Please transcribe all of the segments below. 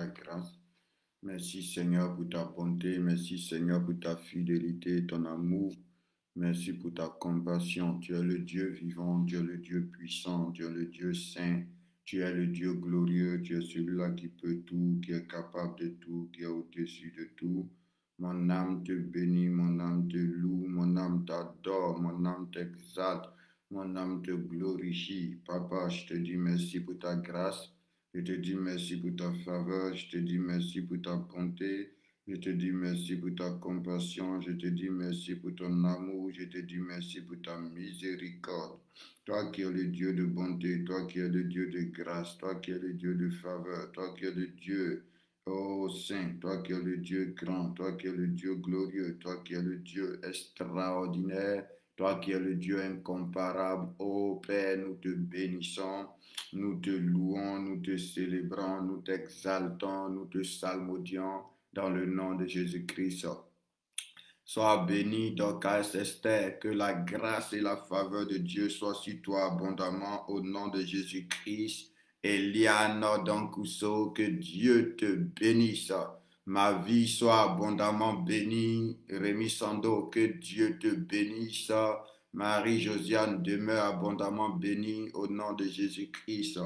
ta grâce. Merci Seigneur pour ta bonté. Merci Seigneur pour ta fidélité et ton amour. Merci pour ta compassion. Tu es le Dieu vivant, tu es le Dieu puissant, tu es le Dieu saint. Tu es le Dieu glorieux, tu es celui-là qui peut tout, qui est capable de tout, qui est au-dessus de tout. Mon âme te bénit, mon âme te loue, mon âme t'adore, mon âme t'exalte, mon âme te glorifie. Papa, je te dis merci pour ta grâce. Je te dis merci pour ta faveur. Je te dis merci pour ta bonté. Je te dis merci pour ta compassion. Je te dis merci pour ton amour. Je te dis merci pour ta miséricorde. Toi qui es le Dieu de bonté, toi qui es le Dieu de grâce, toi qui es le Dieu de faveur, toi qui es le Dieu, oh Saint, toi qui es le Dieu grand, toi qui es le Dieu glorieux, toi qui es le Dieu extraordinaire, toi qui es le Dieu incomparable. Oh Père, nous te bénissons, nous te louons, nous te célébrons, nous t'exaltons, nous te salmodions dans le nom de Jésus-Christ. Sois béni, Dorcas Esther, que la grâce et la faveur de Dieu soient sur toi abondamment au nom de Jésus-Christ. Eliane Donkuso, que Dieu te bénisse. Ma vie soit abondamment bénie. Rémi Sando, que Dieu te bénisse. Marie-Josiane demeure abondamment bénie au nom de Jésus-Christ.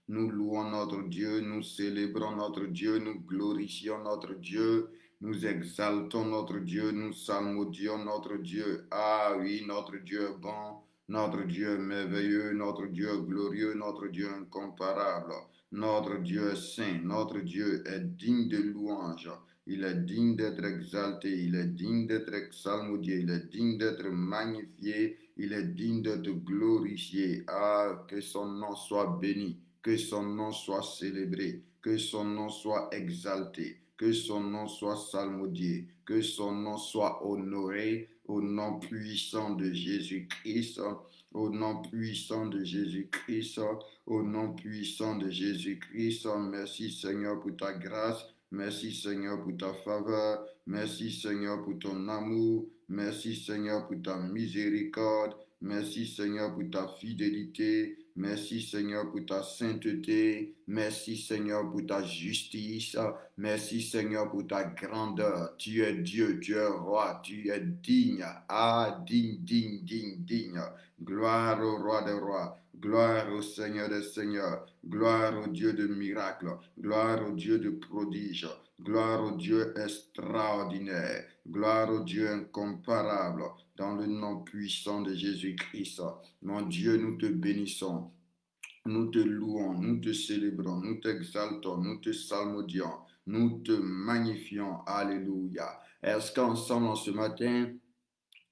Nous louons notre Dieu, nous célébrons notre Dieu, nous glorifions notre Dieu. Nous exaltons notre Dieu, nous salmodions notre Dieu. Ah oui, notre Dieu est bon, notre Dieu est merveilleux, notre Dieu est glorieux, notre Dieu est incomparable. Notre Dieu est saint, notre Dieu est digne de louange. Il est digne d'être exalté, il est digne d'être salmodié, il est digne d'être magnifié, il est digne d'être glorifié. Ah, que son nom soit béni, que son nom soit célébré, que son nom soit exalté. Que son nom soit salmodié, que son nom soit honoré au nom puissant de Jésus-Christ, au nom puissant de Jésus-Christ, au nom puissant de Jésus-Christ. Merci Seigneur pour ta grâce, merci Seigneur pour ta faveur, merci Seigneur pour ton amour, merci Seigneur pour ta miséricorde, merci Seigneur pour ta fidélité. Merci Seigneur pour ta sainteté. Merci Seigneur pour ta justice. Merci Seigneur pour ta grandeur. Tu es Dieu, tu es roi, tu es digne. Ah, digne, digne, digne, digne. Gloire au roi des rois. Gloire au Seigneur des seigneurs. Gloire au Dieu de miracles. Gloire au Dieu de prodiges. Gloire au Dieu extraordinaire. Gloire au Dieu incomparable. Dans le nom puissant de Jésus-Christ. Mon Dieu, nous te bénissons. Nous te louons, nous te célébrons, nous t'exaltons, nous te salmodions, nous te magnifions. Alléluia. Est-ce qu'ensemble, en ce matin,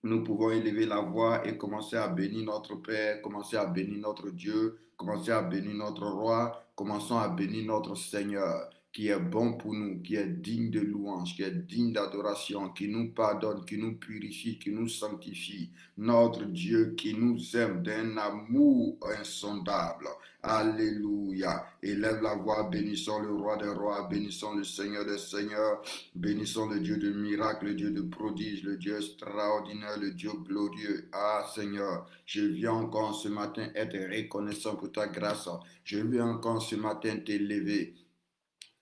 nous pouvons élever la voix et commencer à bénir notre Père, commencer à bénir notre Dieu, commencer à bénir notre Roi, commençons à bénir notre Seigneur, qui est bon pour nous, qui est digne de louange, qui est digne d'adoration, qui nous pardonne, qui nous purifie, qui nous sanctifie. Notre Dieu qui nous aime d'un amour insondable. Alléluia. Élève la voix, bénissons le roi des rois, bénissons le Seigneur des seigneurs, bénissons le Dieu de miracles, le Dieu de prodiges, le Dieu extraordinaire, le Dieu glorieux. Ah Seigneur, je viens encore ce matin être reconnaissant pour ta grâce. Je viens encore ce matin t'élever.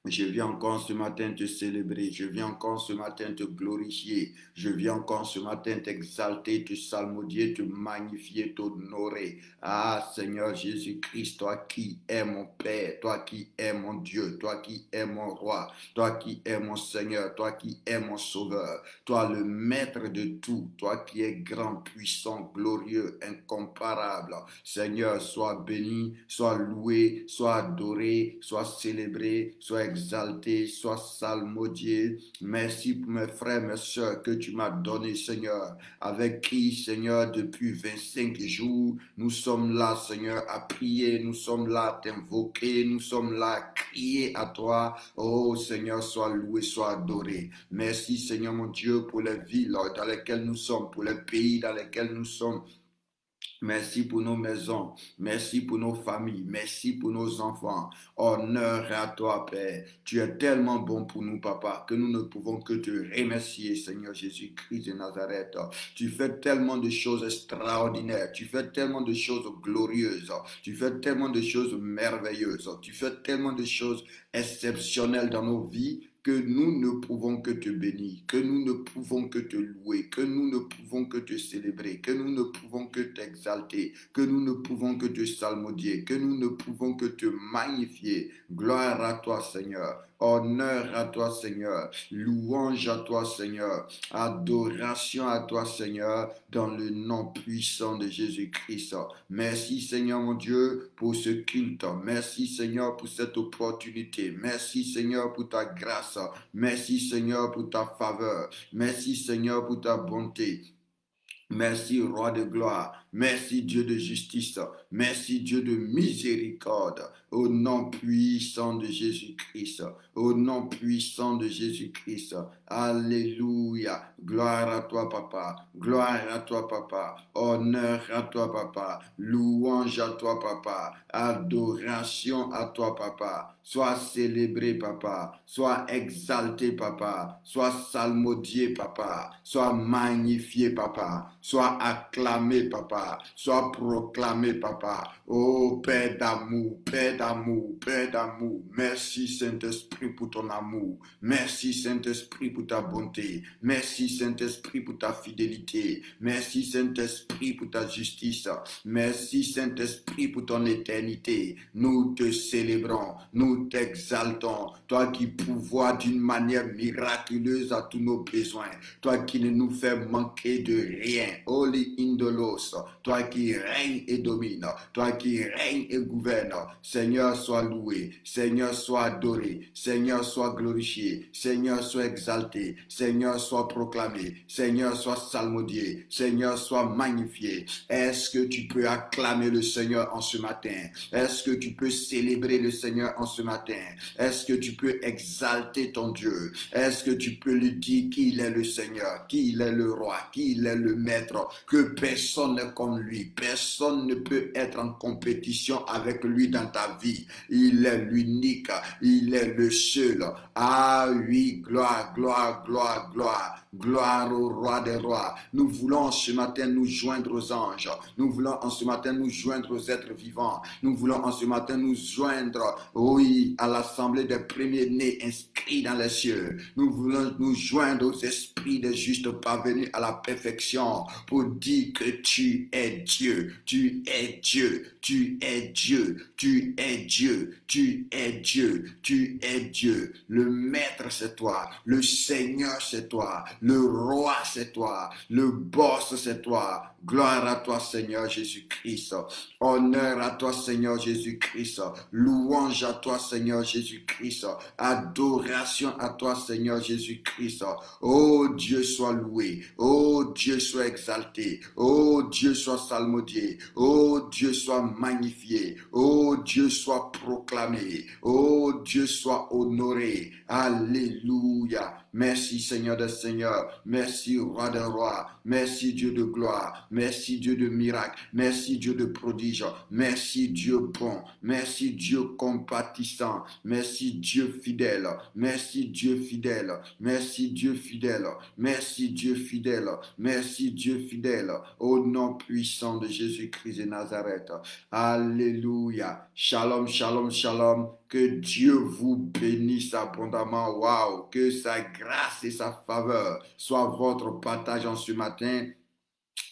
Je viens encore ce matin te célébrer, je viens encore ce matin te glorifier, je viens encore ce matin t'exalter, te salmodier, te magnifier, t'honorer. Ah Seigneur Jésus-Christ, toi qui es mon Père, toi qui es mon Dieu, toi qui es mon Roi, toi qui es mon Seigneur, toi qui es mon Sauveur, toi le Maître de tout, toi qui es grand, puissant, glorieux, incomparable. Seigneur, sois béni, sois loué, sois adoré, sois célébré, sois exalté, sois salmodié. Merci pour mes frères, mes soeurs que tu m'as donné, Seigneur, avec qui, Seigneur, depuis 25 jours, nous sommes là, Seigneur, à prier, nous sommes là à t'invoquer, nous sommes là à crier à toi. Oh, Seigneur, sois loué, sois adoré. Merci, Seigneur, mon Dieu, pour les villes dans lesquelles nous sommes, pour les pays dans lesquels nous sommes. Merci pour nos maisons, merci pour nos familles, merci pour nos enfants. Honneur à toi, Père. Tu es tellement bon pour nous, Papa, que nous ne pouvons que te remercier, Seigneur Jésus-Christ de Nazareth. Tu fais tellement de choses extraordinaires, tu fais tellement de choses glorieuses, tu fais tellement de choses merveilleuses, tu fais tellement de choses exceptionnelles dans nos vies que nous ne pouvons que te bénir, que nous ne pouvons que te louer, que nous ne pouvons que te célébrer, que nous ne pouvons que t'exalter, que nous ne pouvons que te salmodier, que nous ne pouvons que te magnifier. Gloire à toi, Seigneur. Honneur à toi, Seigneur. Louange à toi, Seigneur. Adoration à toi, Seigneur, dans le nom puissant de Jésus-Christ. Merci, Seigneur, mon Dieu, pour ce culte. Merci, Seigneur, pour cette opportunité. Merci, Seigneur, pour ta grâce. Merci, Seigneur, pour ta faveur. Merci, Seigneur, pour ta bonté. Merci, Roi de gloire. Merci, Dieu de justice. Merci, Dieu de miséricorde. Au nom puissant de Jésus-Christ. Au nom puissant de Jésus-Christ. Alléluia. Gloire à toi, Papa. Gloire à toi, Papa. Honneur à toi, Papa. Louange à toi, Papa. Adoration à toi, Papa. Sois célébré, Papa. Sois exalté, Papa. Sois salmodié, Papa. Sois magnifié, Papa. Sois acclamé, Papa. Sois proclamé, Papa. Oh, Père d'amour, Père d'amour, Père d'amour. Merci, Saint-Esprit, pour ton amour. Merci, Saint-Esprit, pour ta bonté. Merci, Saint-Esprit, pour ta fidélité. Merci, Saint-Esprit, pour ta justice. Merci, Saint-Esprit, pour ton éternité. Nous te célébrons, nous t'exaltons. Toi qui pourvois d'une manière miraculeuse à tous nos besoins. Toi qui ne nous fais manquer de rien. Holy Indolos. Toi qui règnes et domines. Toi qui règnes et gouvernes. Seigneur, sois loué. Seigneur, sois adoré. Seigneur, sois glorifié. Seigneur, sois exalté. Seigneur, sois proclamé. Seigneur, sois salmodié. Seigneur, sois magnifié. Est-ce que tu peux acclamer le Seigneur en ce matin? Est-ce que tu peux célébrer le Seigneur en ce matin? Est-ce que tu peux exalter ton Dieu? Est-ce que tu peux lui dire qu'il est le Seigneur, qu'il est le roi, qu'il est le maître, que personne n'est comme lui, personne ne peut être en compétition avec lui dans ta vie. Il est l'unique, il est le seul. Ah oui, gloire, gloire, gloire, gloire. Gloire au roi des rois. Nous voulons ce matin nous joindre aux anges. Nous voulons en ce matin nous joindre aux êtres vivants. Nous voulons en ce matin nous joindre, oui, à l'assemblée des premiers-nés inscrits dans les cieux. Nous voulons nous joindre aux esprits des justes parvenus à la perfection pour dire que tu es Dieu. Tu es Dieu. Tu es Dieu. Tu es Dieu. Tu es Dieu. Tu es Dieu. Le maître, c'est toi. Le Seigneur, c'est toi. Le roi, c'est toi. Le boss, c'est toi. Gloire à toi, Seigneur Jésus-Christ. Honneur à toi, Seigneur Jésus-Christ. Louange à toi, Seigneur Jésus-Christ. Adoration à toi, Seigneur Jésus-Christ. Oh Dieu, sois loué. Oh Dieu, sois exalté. Oh Dieu, sois salmodié. Oh Dieu, sois magnifié. Oh Dieu, sois proclamé. Oh Dieu, sois honoré. Alléluia. Merci Seigneur des Seigneurs, merci Roi des Rois, merci Dieu de gloire, merci Dieu de miracle, merci Dieu de prodige, merci Dieu bon, merci Dieu compatissant, merci Dieu fidèle, merci Dieu fidèle, merci Dieu fidèle, merci Dieu fidèle, merci Dieu fidèle, au nom puissant de Jésus-Christ de Nazareth. Alléluia. Shalom, shalom, shalom. Que Dieu vous bénisse abondamment. Waouh, que sa grâce et sa faveur soient votre partage en ce matin.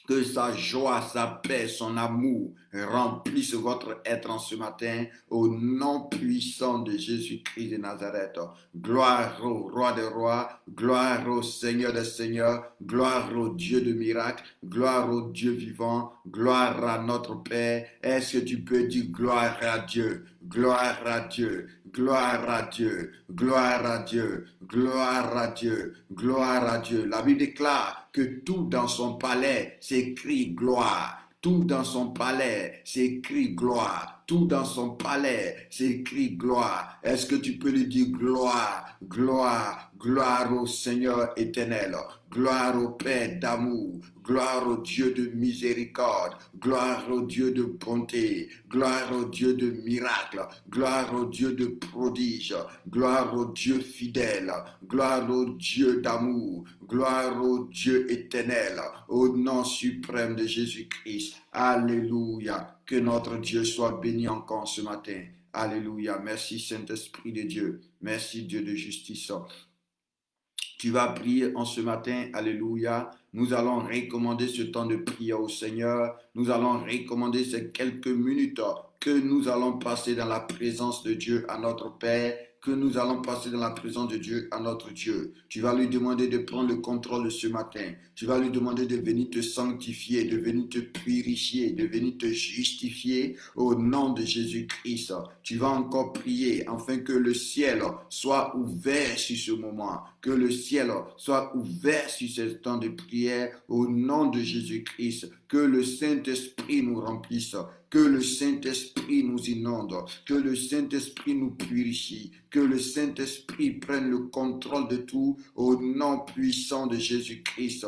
Que sa joie, sa paix, son amour remplissent votre être en ce matin au nom puissant de Jésus-Christ de Nazareth. Gloire au Roi des rois, gloire au Seigneur des seigneurs, gloire au Dieu de miracles, gloire au Dieu vivant, gloire à notre Père. Est-ce que tu peux dire gloire à Dieu? Gloire à Dieu, gloire à Dieu, gloire à Dieu, gloire à Dieu, gloire à Dieu. La Bible déclare que tout dans son palais s'écrit gloire. Tout dans son palais s'écrit gloire. tout dans son palais, c'est écrit gloire. Est-ce que tu peux lui dire gloire, gloire, gloire au Seigneur éternel, gloire au Père d'amour, gloire au Dieu de miséricorde, gloire au Dieu de bonté, gloire au Dieu de miracle, gloire au Dieu de prodige, gloire au Dieu fidèle, gloire au Dieu d'amour, gloire au Dieu éternel, au nom suprême de Jésus-Christ. Alléluia. Que notre Dieu soit béni encore ce matin. Alléluia. Merci Saint-Esprit de Dieu. Merci Dieu de justice. Tu vas prier en ce matin, alléluia. Nous allons recommander ce temps de prière au Seigneur. Nous allons recommander ces quelques minutes que nous allons passer dans la présence de Dieu à notre Père, que nous allons passer dans la présence de Dieu à notre Dieu. Tu vas lui demander de prendre le contrôle de ce matin. Tu vas lui demander de venir te sanctifier, de venir te purifier, de venir te justifier au nom de Jésus-Christ. Tu vas encore prier afin que le ciel soit ouvert sur ce moment, que le ciel soit ouvert sur ce temps de prière au nom de Jésus-Christ, que le Saint-Esprit nous remplisse, que le Saint-Esprit nous inonde, que le Saint-Esprit nous purifie, que le Saint-Esprit prenne le contrôle de tout au nom puissant de Jésus-Christ.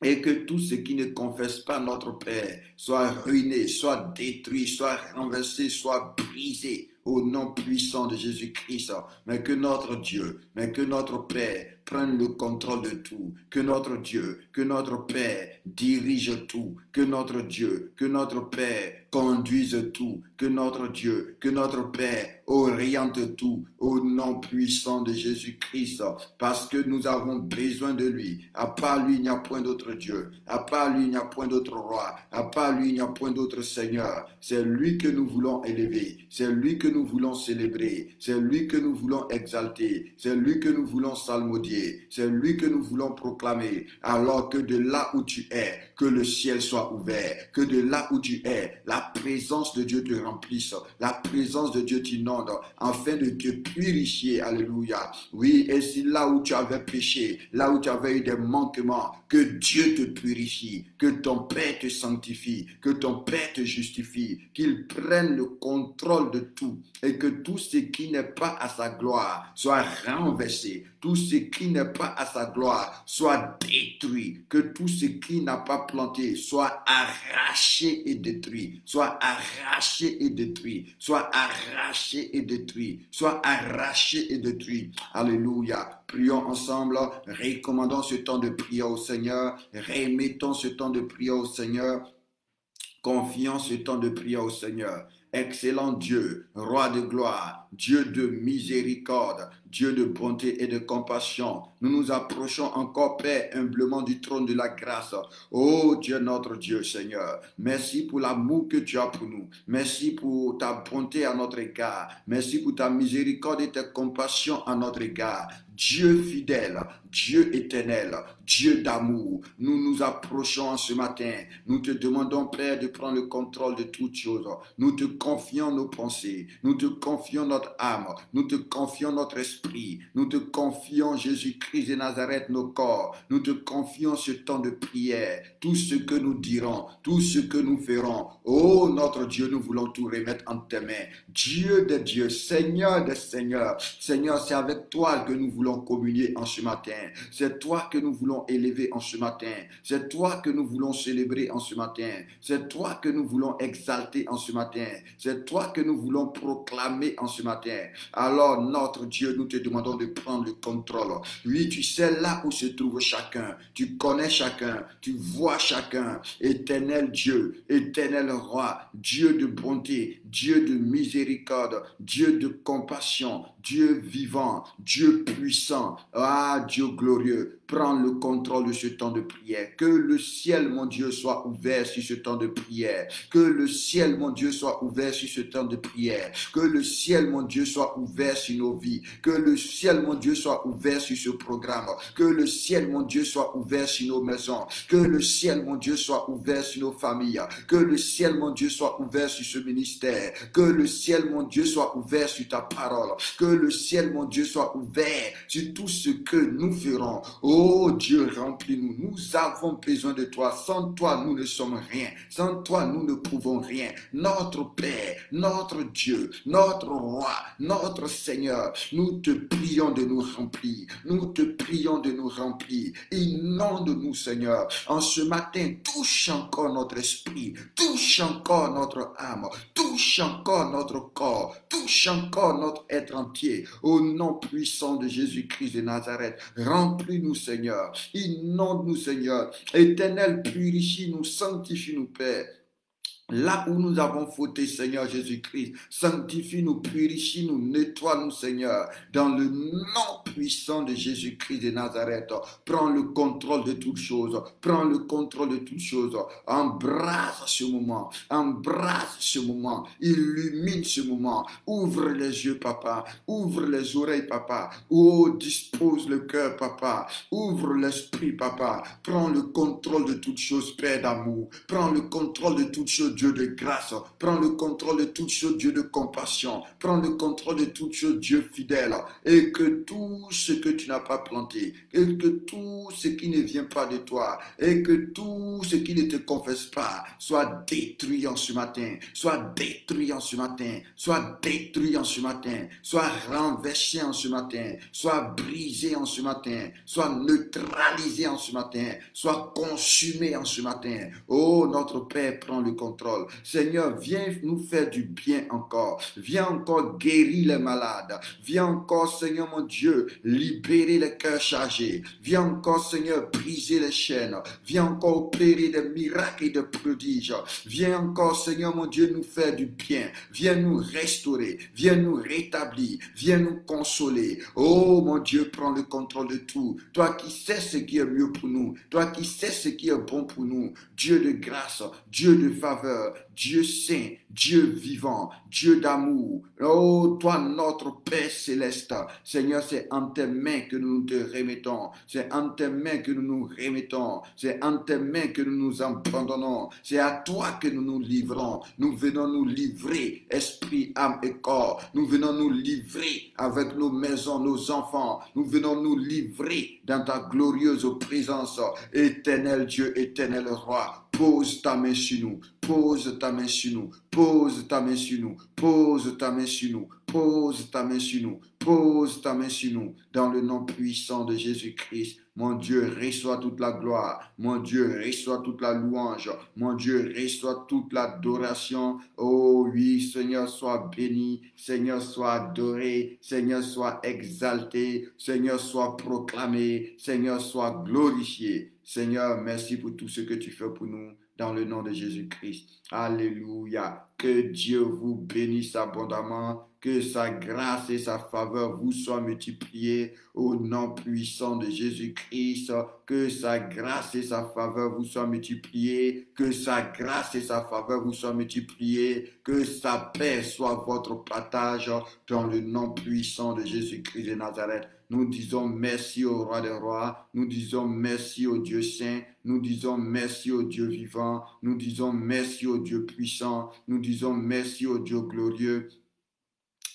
Et que tout ce qui ne confesse pas notre Père soit ruiné, soit détruit, soit renversé, soit brisé au nom puissant de Jésus-Christ. Mais que notre Dieu, mais que notre Père prenne le contrôle de tout, que notre Dieu, que notre Père dirige tout, que notre Dieu, que notre Père conduise tout, que notre Dieu, que notre Père oriente tout au nom puissant de Jésus-Christ, parce que nous avons besoin de lui. À part lui, il n'y a point d'autre Dieu. À part lui, il n'y a point d'autre roi. À part lui, il n'y a point d'autre Seigneur. C'est lui que nous voulons élever. C'est lui que nous voulons célébrer. C'est lui que nous voulons exalter. C'est lui que nous voulons salmodier. C'est lui que nous voulons proclamer. Alors que de là où tu es, que le ciel soit ouvert. Que de là où tu es, la présence de Dieu te remplisse. La présence de Dieu t'inonde afin de te purifier. Alléluia. Oui, et si là où tu avais péché, là où tu avais eu des manquements, que Dieu te purifie, que ton Père te sanctifie, que ton Père te justifie, qu'il prenne le contrôle de tout et que tout ce qui n'est pas à sa gloire soit renversé, tout ce qui n'est pas à sa gloire soit détruit, que tout ce qui n'a pas planté soit arraché et détruit, soit arraché et détruit, soit arraché et détruit, soit arraché et détruit. Alléluia. Prions ensemble, recommandons ce temps de prière au Seigneur, remettons ce temps de prière au Seigneur, confions ce temps de prière au Seigneur. Excellent Dieu, roi de gloire, Dieu de miséricorde, Dieu de bonté et de compassion, nous nous approchons encore, Père, humblement du trône de la grâce. Oh Dieu, notre Dieu, Seigneur, merci pour l'amour que tu as pour nous. Merci pour ta bonté à notre égard. Merci pour ta miséricorde et ta compassion à notre égard. Dieu fidèle, Dieu éternel, Dieu d'amour, nous nous approchons en ce matin. Nous te demandons, Père, de prendre le contrôle de toutes choses. Nous te confions nos pensées, nous te confions notre âme, nous te confions notre esprit, nous te confions Jésus-Christ de Nazareth, nos corps. Nous te confions ce temps de prière, tout ce que nous dirons, tout ce que nous ferons. Oh notre Dieu, nous voulons tout remettre en tes mains. Dieu de Dieu, Seigneur des Seigneurs, Seigneur, c'est avec toi que nous voulons communier en ce matin. C'est toi que nous voulons élever en ce matin. C'est toi que nous voulons célébrer en ce matin. C'est toi que nous voulons exalter en ce matin. C'est toi que nous voulons proclamer en ce matin. Alors, notre Dieu, nous te demandons de prendre le contrôle. Oui, tu sais là où se trouve chacun. Tu connais chacun. Tu vois chacun. Éternel Dieu, éternel roi, Dieu de bonté, Dieu de miséricorde, Dieu de compassion, Dieu vivant, Dieu puissant, ah Dieu glorieux, prends le contrôle de ce temps de prière. Que le ciel, mon Dieu, soit ouvert sur ce temps de prière. Que le ciel, mon Dieu, soit ouvert sur ce temps de prière. Que le ciel, mon Dieu, soit ouvert sur nos vies. Que le ciel, mon Dieu, soit ouvert sur ce programme. Que le ciel, mon Dieu, soit ouvert sur nos maisons. Que le ciel, mon Dieu, soit ouvert sur nos familles. Que le ciel, mon Dieu, soit ouvert sur ce ministère. Que le ciel, mon Dieu, soit ouvert sur ta parole. Que le ciel, mon Dieu, soit ouvert sur tout ce que nous ferons. Oh Dieu, remplis-nous. Nous avons besoin de toi. Sans toi, nous ne sommes rien. Sans toi, nous ne pouvons rien. Notre Père, notre Dieu, notre Roi, notre Seigneur, nous te prions de nous remplir. Nous te prions de nous remplir. Inonde-nous, Seigneur. En ce matin, touche encore notre esprit, touche encore notre âme, touche encore notre corps, touche encore notre être entier. Au nom puissant de Jésus-Christ de Nazareth, remplis-nous, Seigneur. Inonde-nous, Seigneur. Éternel, purifie-nous, sanctifie-nous, Père. Là où nous avons fauté, Seigneur Jésus-Christ, sanctifie-nous, purifie-nous, nettoie-nous, Seigneur, dans le nom puissant de Jésus-Christ de Nazareth. Prends le contrôle de toutes choses, prends le contrôle de toutes choses. Embrasse ce moment, illumine ce moment. Ouvre les yeux, papa, ouvre les oreilles, papa. Oh, dispose le cœur, papa. Ouvre l'esprit, papa. Prends le contrôle de toutes choses, Père d'amour. Prends le contrôle de toutes choses, Dieu de grâce. Prends le contrôle de toutes choses, Dieu de compassion. Prends le contrôle de toutes choses, Dieu fidèle. Et que tout ce que tu n'as pas planté, et que tout ce qui ne vient pas de toi, et que tout ce qui ne te confesse pas, soit détruit en ce matin. Soit détruit en ce matin. Soit détruit en ce matin. Soit renversé en ce matin. Soit brisé en ce matin. Soit neutralisé en ce matin. Soit consumé en ce matin. Oh, notre Père, prends le contrôle. Seigneur, viens nous faire du bien encore. Viens encore guérir les malades. Viens encore, Seigneur mon Dieu, libérer les cœurs chargés. Viens encore, Seigneur, briser les chaînes. Viens encore opérer des miracles et des prodiges. Viens encore, Seigneur mon Dieu, nous faire du bien. Viens nous restaurer. Viens nous rétablir. Viens nous consoler. Oh mon Dieu, prends le contrôle de tout. Toi qui sais ce qui est mieux pour nous. Toi qui sais ce qui est bon pour nous. Dieu de grâce, Dieu de faveur, Dieu saint, Dieu vivant, Dieu d'amour. Oh, toi notre Père céleste, Seigneur, c'est en tes mains que nous te remettons. C'est en tes mains que nous nous remettons. C'est en tes mains que nous nous abandonnons. C'est à toi que nous nous livrons. Nous venons nous livrer, esprit, âme et corps. Nous venons nous livrer avec nos maisons, nos enfants. Nous venons nous livrer dans ta glorieuse présence. Éternel Dieu, éternel Roi, pose ta main sur nous. Pose ta main sur nous, pose ta main sur nous, pose ta main sur nous, pose ta main sur nous, pose ta main sur nous, dans le nom puissant de Jésus-Christ. Mon Dieu, reçois toute la gloire, mon Dieu, reçois toute la louange, mon Dieu, reçois toute l'adoration. Oh oui, Seigneur, sois béni, Seigneur, sois adoré, Seigneur, sois exalté, Seigneur, sois proclamé, Seigneur, sois glorifié. Seigneur, merci pour tout ce que tu fais pour nous. Dans le nom de Jésus-Christ. Alléluia. Que Dieu vous bénisse abondamment. Que sa grâce et sa faveur vous soient multipliées au nom puissant de Jésus-Christ. Que sa grâce et sa faveur vous soient multipliées. Que sa grâce et sa faveur vous soient multipliées. Que sa paix soit votre partage dans le nom puissant de Jésus-Christ de Nazareth. Nous disons merci au Roi des Rois. Nous disons merci au Dieu Saint. Nous disons merci au Dieu vivant. Nous disons merci au Dieu puissant. Nous disons merci au Dieu glorieux.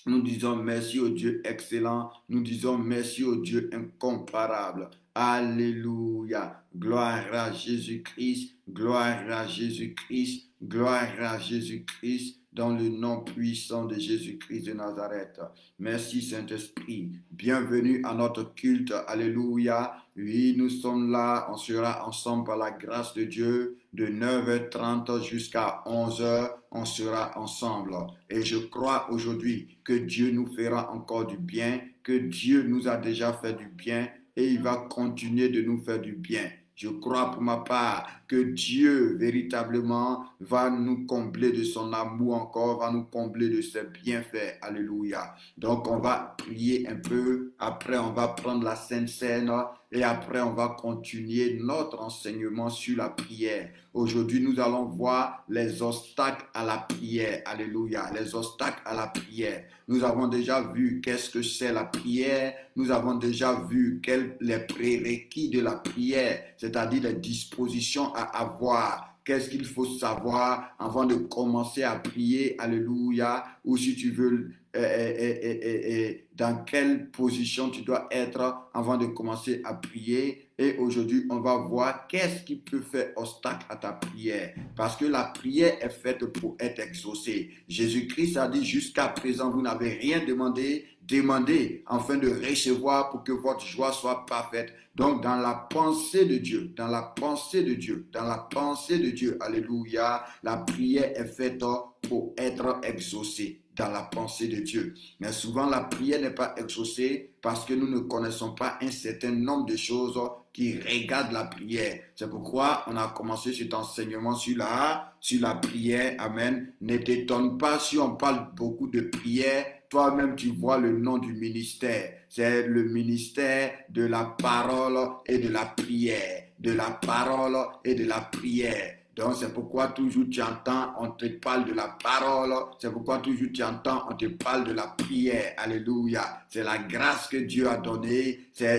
Nous disons merci au Dieu excellent. Nous disons merci au Dieu incomparable. Alléluia. Gloire à Jésus-Christ. Gloire à Jésus-Christ. Gloire à Jésus-Christ. Dans le nom puissant de Jésus-Christ de Nazareth. Merci Saint-Esprit. Bienvenue à notre culte. Alléluia. Oui, nous sommes là. On sera ensemble par la grâce de Dieu. De 9h30 jusqu'à 11h, on sera ensemble. Et je crois aujourd'hui que Dieu nous fera encore du bien, que Dieu nous a déjà fait du bien et il va continuer de nous faire du bien. Je crois pour ma part que Dieu véritablement va nous combler de son amour encore, va nous combler de ses bienfaits. Alléluia. Donc on va prier un peu, après on va prendre la Sainte Seine et après on va continuer notre enseignement sur la prière. Aujourd'hui nous allons voir les obstacles à la prière. Alléluia. Les obstacles à la prière. Nous avons déjà vu qu'est-ce que c'est la prière. Nous avons déjà vu les prérequis de la prière, c'est-à-dire les dispositions à avoir. Qu'est-ce qu'il faut savoir avant de commencer à prier, alléluia, ou si tu veux dans quelle position tu dois être avant de commencer à prier. Et aujourd'hui, on va voir qu'est-ce qui peut faire obstacle à ta prière. Parce que la prière est faite pour être exaucée. Jésus-Christ a dit, jusqu'à présent, vous n'avez rien demandé. Demandez afin de recevoir pour que votre joie soit parfaite. Donc, dans la pensée de Dieu, dans la pensée de Dieu, dans la pensée de Dieu, alléluia, la prière est faite pour être exaucée dans la pensée de Dieu. Mais souvent, la prière n'est pas exaucée parce que nous ne connaissons pas un certain nombre de choses qui regardent la prière. C'est pourquoi on a commencé cet enseignement sur la prière. Amen. Ne t'étonne pas si on parle beaucoup de prière. Toi-même, tu vois le nom du ministère. C'est le ministère de la parole et de la prière. De la parole et de la prière. Donc, c'est pourquoi toujours tu entends, on te parle de la parole. C'est pourquoi toujours tu entends, on te parle de la prière. Alléluia. C'est la grâce que Dieu a donnée. C'est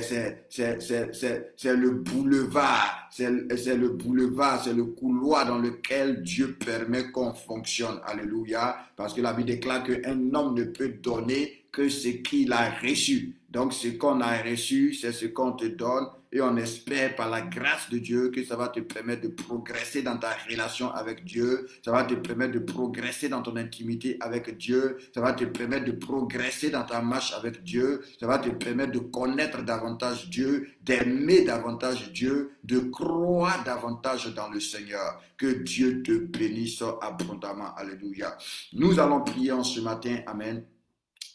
le boulevard. C'est le boulevard, c'est le couloir dans lequel Dieu permet qu'on fonctionne. Alléluia. Parce que la Bible déclare qu'un homme ne peut donner que ce qu'il a reçu. Donc, ce qu'on a reçu, c'est ce qu'on te donne. Et on espère par la grâce de Dieu que ça va te permettre de progresser dans ta relation avec Dieu. Ça va te permettre de progresser dans ton intimité avec Dieu. Ça va te permettre de progresser dans ta marche avec Dieu. Ça va te permettre de connaître davantage Dieu, d'aimer davantage Dieu, de croire davantage dans le Seigneur. Que Dieu te bénisse abondamment. Alléluia. Nous allons prier en ce matin. Amen.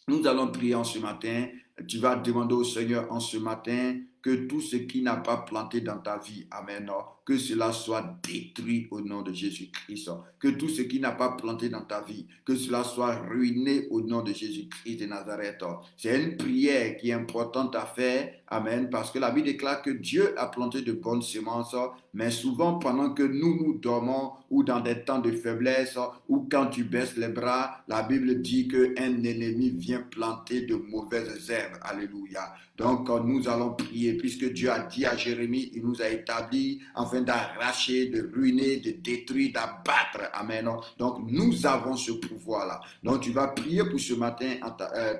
Nous allons prier en ce matin. Tu vas demander au Seigneur en ce matin que tout ce qui n'a pas planté dans ta vie, amen, que cela soit détruit au nom de Jésus-Christ. Que tout ce qui n'a pas planté dans ta vie, que cela soit ruiné au nom de Jésus-Christ de Nazareth. C'est une prière qui est importante à faire, amen, parce que la Bible déclare que Dieu a planté de bonnes semences, mais souvent pendant que nous dormons ou dans des temps de faiblesse ou quand tu baisses les bras, la Bible dit qu'un ennemi vient planter de mauvaises herbes. Alléluia. Donc nous allons prier puisque Dieu a dit à Jérémie, il nous a établi afin d'arracher, de ruiner, de détruire, d'abattre. Amen. Donc nous avons ce pouvoir-là. Donc tu vas prier pour ce matin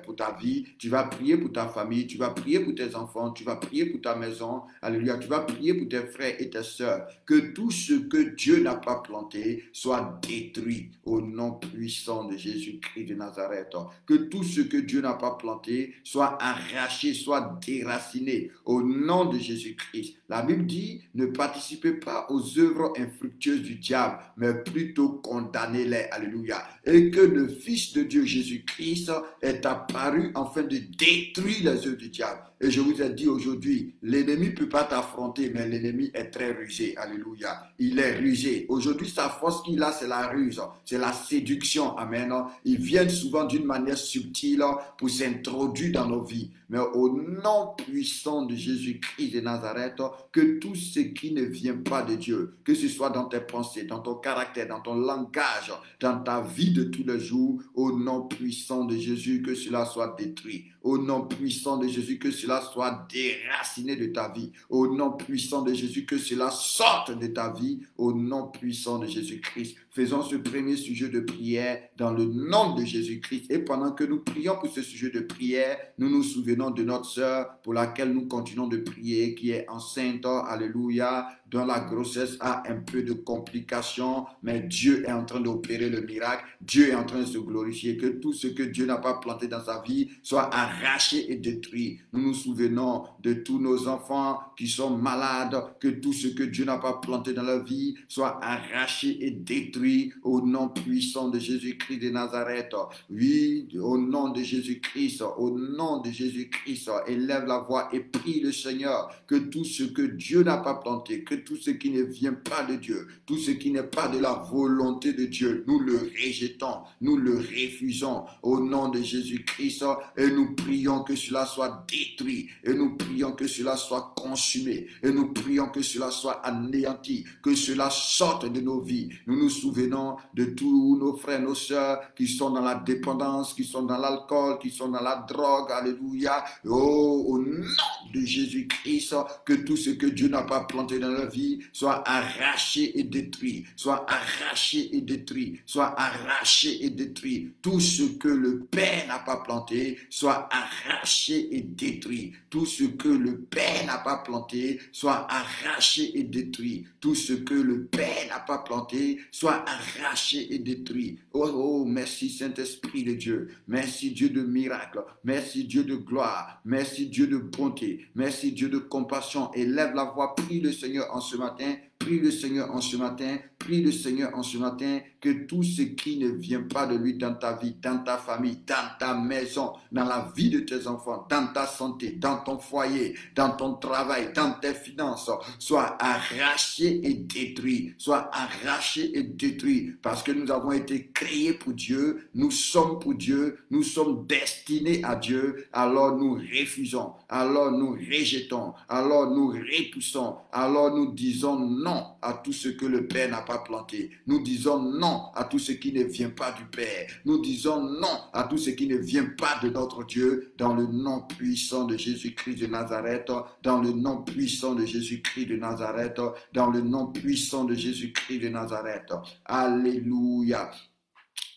pour ta vie, tu vas prier pour ta famille, tu vas prier pour tes enfants, tu vas prier pour ta maison. Alléluia. Tu vas prier pour tes frères et tes sœurs. Que tout ce que Dieu n'a pas planté soit détruit au nom puissant de Jésus-Christ de Nazareth. Que tout ce que Dieu n'a pas planté soit arraché, soit déraciné au nom de Jésus-Christ. La Bible dit, ne participez pas aux œuvres infructueuses du diable, mais plutôt condamnez-les. Alléluia. Et que le Fils de Dieu Jésus-Christ est apparu afin de détruire les œuvres du diable. Et je vous ai dit aujourd'hui, l'ennemi ne peut pas t'affronter, mais l'ennemi est très rusé. Alléluia. Il est rusé. Aujourd'hui, sa force qu'il a, c'est la ruse, c'est la séduction. Amen. Ils viennent souvent d'une manière subtile pour s'introduire dans nos vies. Mais au nom puissant de Jésus-Christ de Nazareth, que tout ce qui ne vient pas de Dieu, que ce soit dans tes pensées, dans ton caractère, dans ton langage, dans ta vie de tous les jours, au nom puissant de Jésus, que cela soit détruit. Au nom puissant de Jésus, que cela soit déraciné de ta vie. Au nom puissant de Jésus, que cela sorte de ta vie. Au nom puissant de Jésus-Christ. Faisons ce premier sujet de prière dans le nom de Jésus-Christ. Et pendant que nous prions pour ce sujet de prière, nous nous souvenons de notre sœur pour laquelle nous continuons de prier, qui est enceinte, alléluia, dont la grossesse a un peu de complications, mais Dieu est en train d'opérer le miracle. Dieu est en train de se glorifier. Que tout ce que Dieu n'a pas planté dans sa vie soit arraché et détruit. Nous nous souvenons de tous nos enfants qui sont malades. Que tout ce que Dieu n'a pas planté dans leur vie soit arraché et détruit au nom puissant de Jésus-Christ de Nazareth. Oui, au nom de Jésus-Christ, au nom de Jésus-Christ, élève la voix et prie le Seigneur que tout ce que Dieu n'a pas planté, que tout ce qui ne vient pas de Dieu, tout ce qui n'est pas de la volonté de Dieu, nous le rejetons, nous le refusons au nom de Jésus-Christ et nous prions que cela soit détruit et nous prions que cela soit consumé et nous prions que cela soit anéanti, que cela sorte de nos vies. Nous nous souvenons de tous nos frères, nos sœurs qui sont dans la dépendance, qui sont dans l'alcool, qui sont dans la drogue, alléluia. Oh, au nom de Jésus-Christ, Jésus-Christ, que tout ce que Dieu n'a pas planté dans la vie soit arraché et détruit, soit arraché et détruit, soit arraché et détruit. Tout ce que le Père n'a pas planté soit arraché et détruit. Tout ce que le Père n'a pas planté soit arraché et détruit. Tout ce que le Père n'a pas planté soit arraché et détruit. Oh, oh, merci Saint-Esprit de Dieu. Merci Dieu de miracle. Merci Dieu de gloire. Merci Dieu de bonté. Merci Dieu de compassion. Élève la voix, prie le Seigneur en ce matin. Prie le Seigneur en ce matin, prie le Seigneur en ce matin, que tout ce qui ne vient pas de lui dans ta vie, dans ta famille, dans ta maison, dans la vie de tes enfants, dans ta santé, dans ton foyer, dans ton travail, dans tes finances, soit arraché et détruit, soit arraché et détruit, parce que nous avons été créés pour Dieu, nous sommes pour Dieu, nous sommes destinés à Dieu, alors nous refusons, alors nous rejetons, alors nous repoussons, alors nous disons non à tout ce que le Père n'a pas planté. Nous disons non à tout ce qui ne vient pas du Père. Nous disons non à tout ce qui ne vient pas de notre Dieu, dans le nom puissant de Jésus-Christ de Nazareth, dans le nom puissant de Jésus-Christ de Nazareth, dans le nom puissant de Jésus-Christ de Nazareth. Alléluia.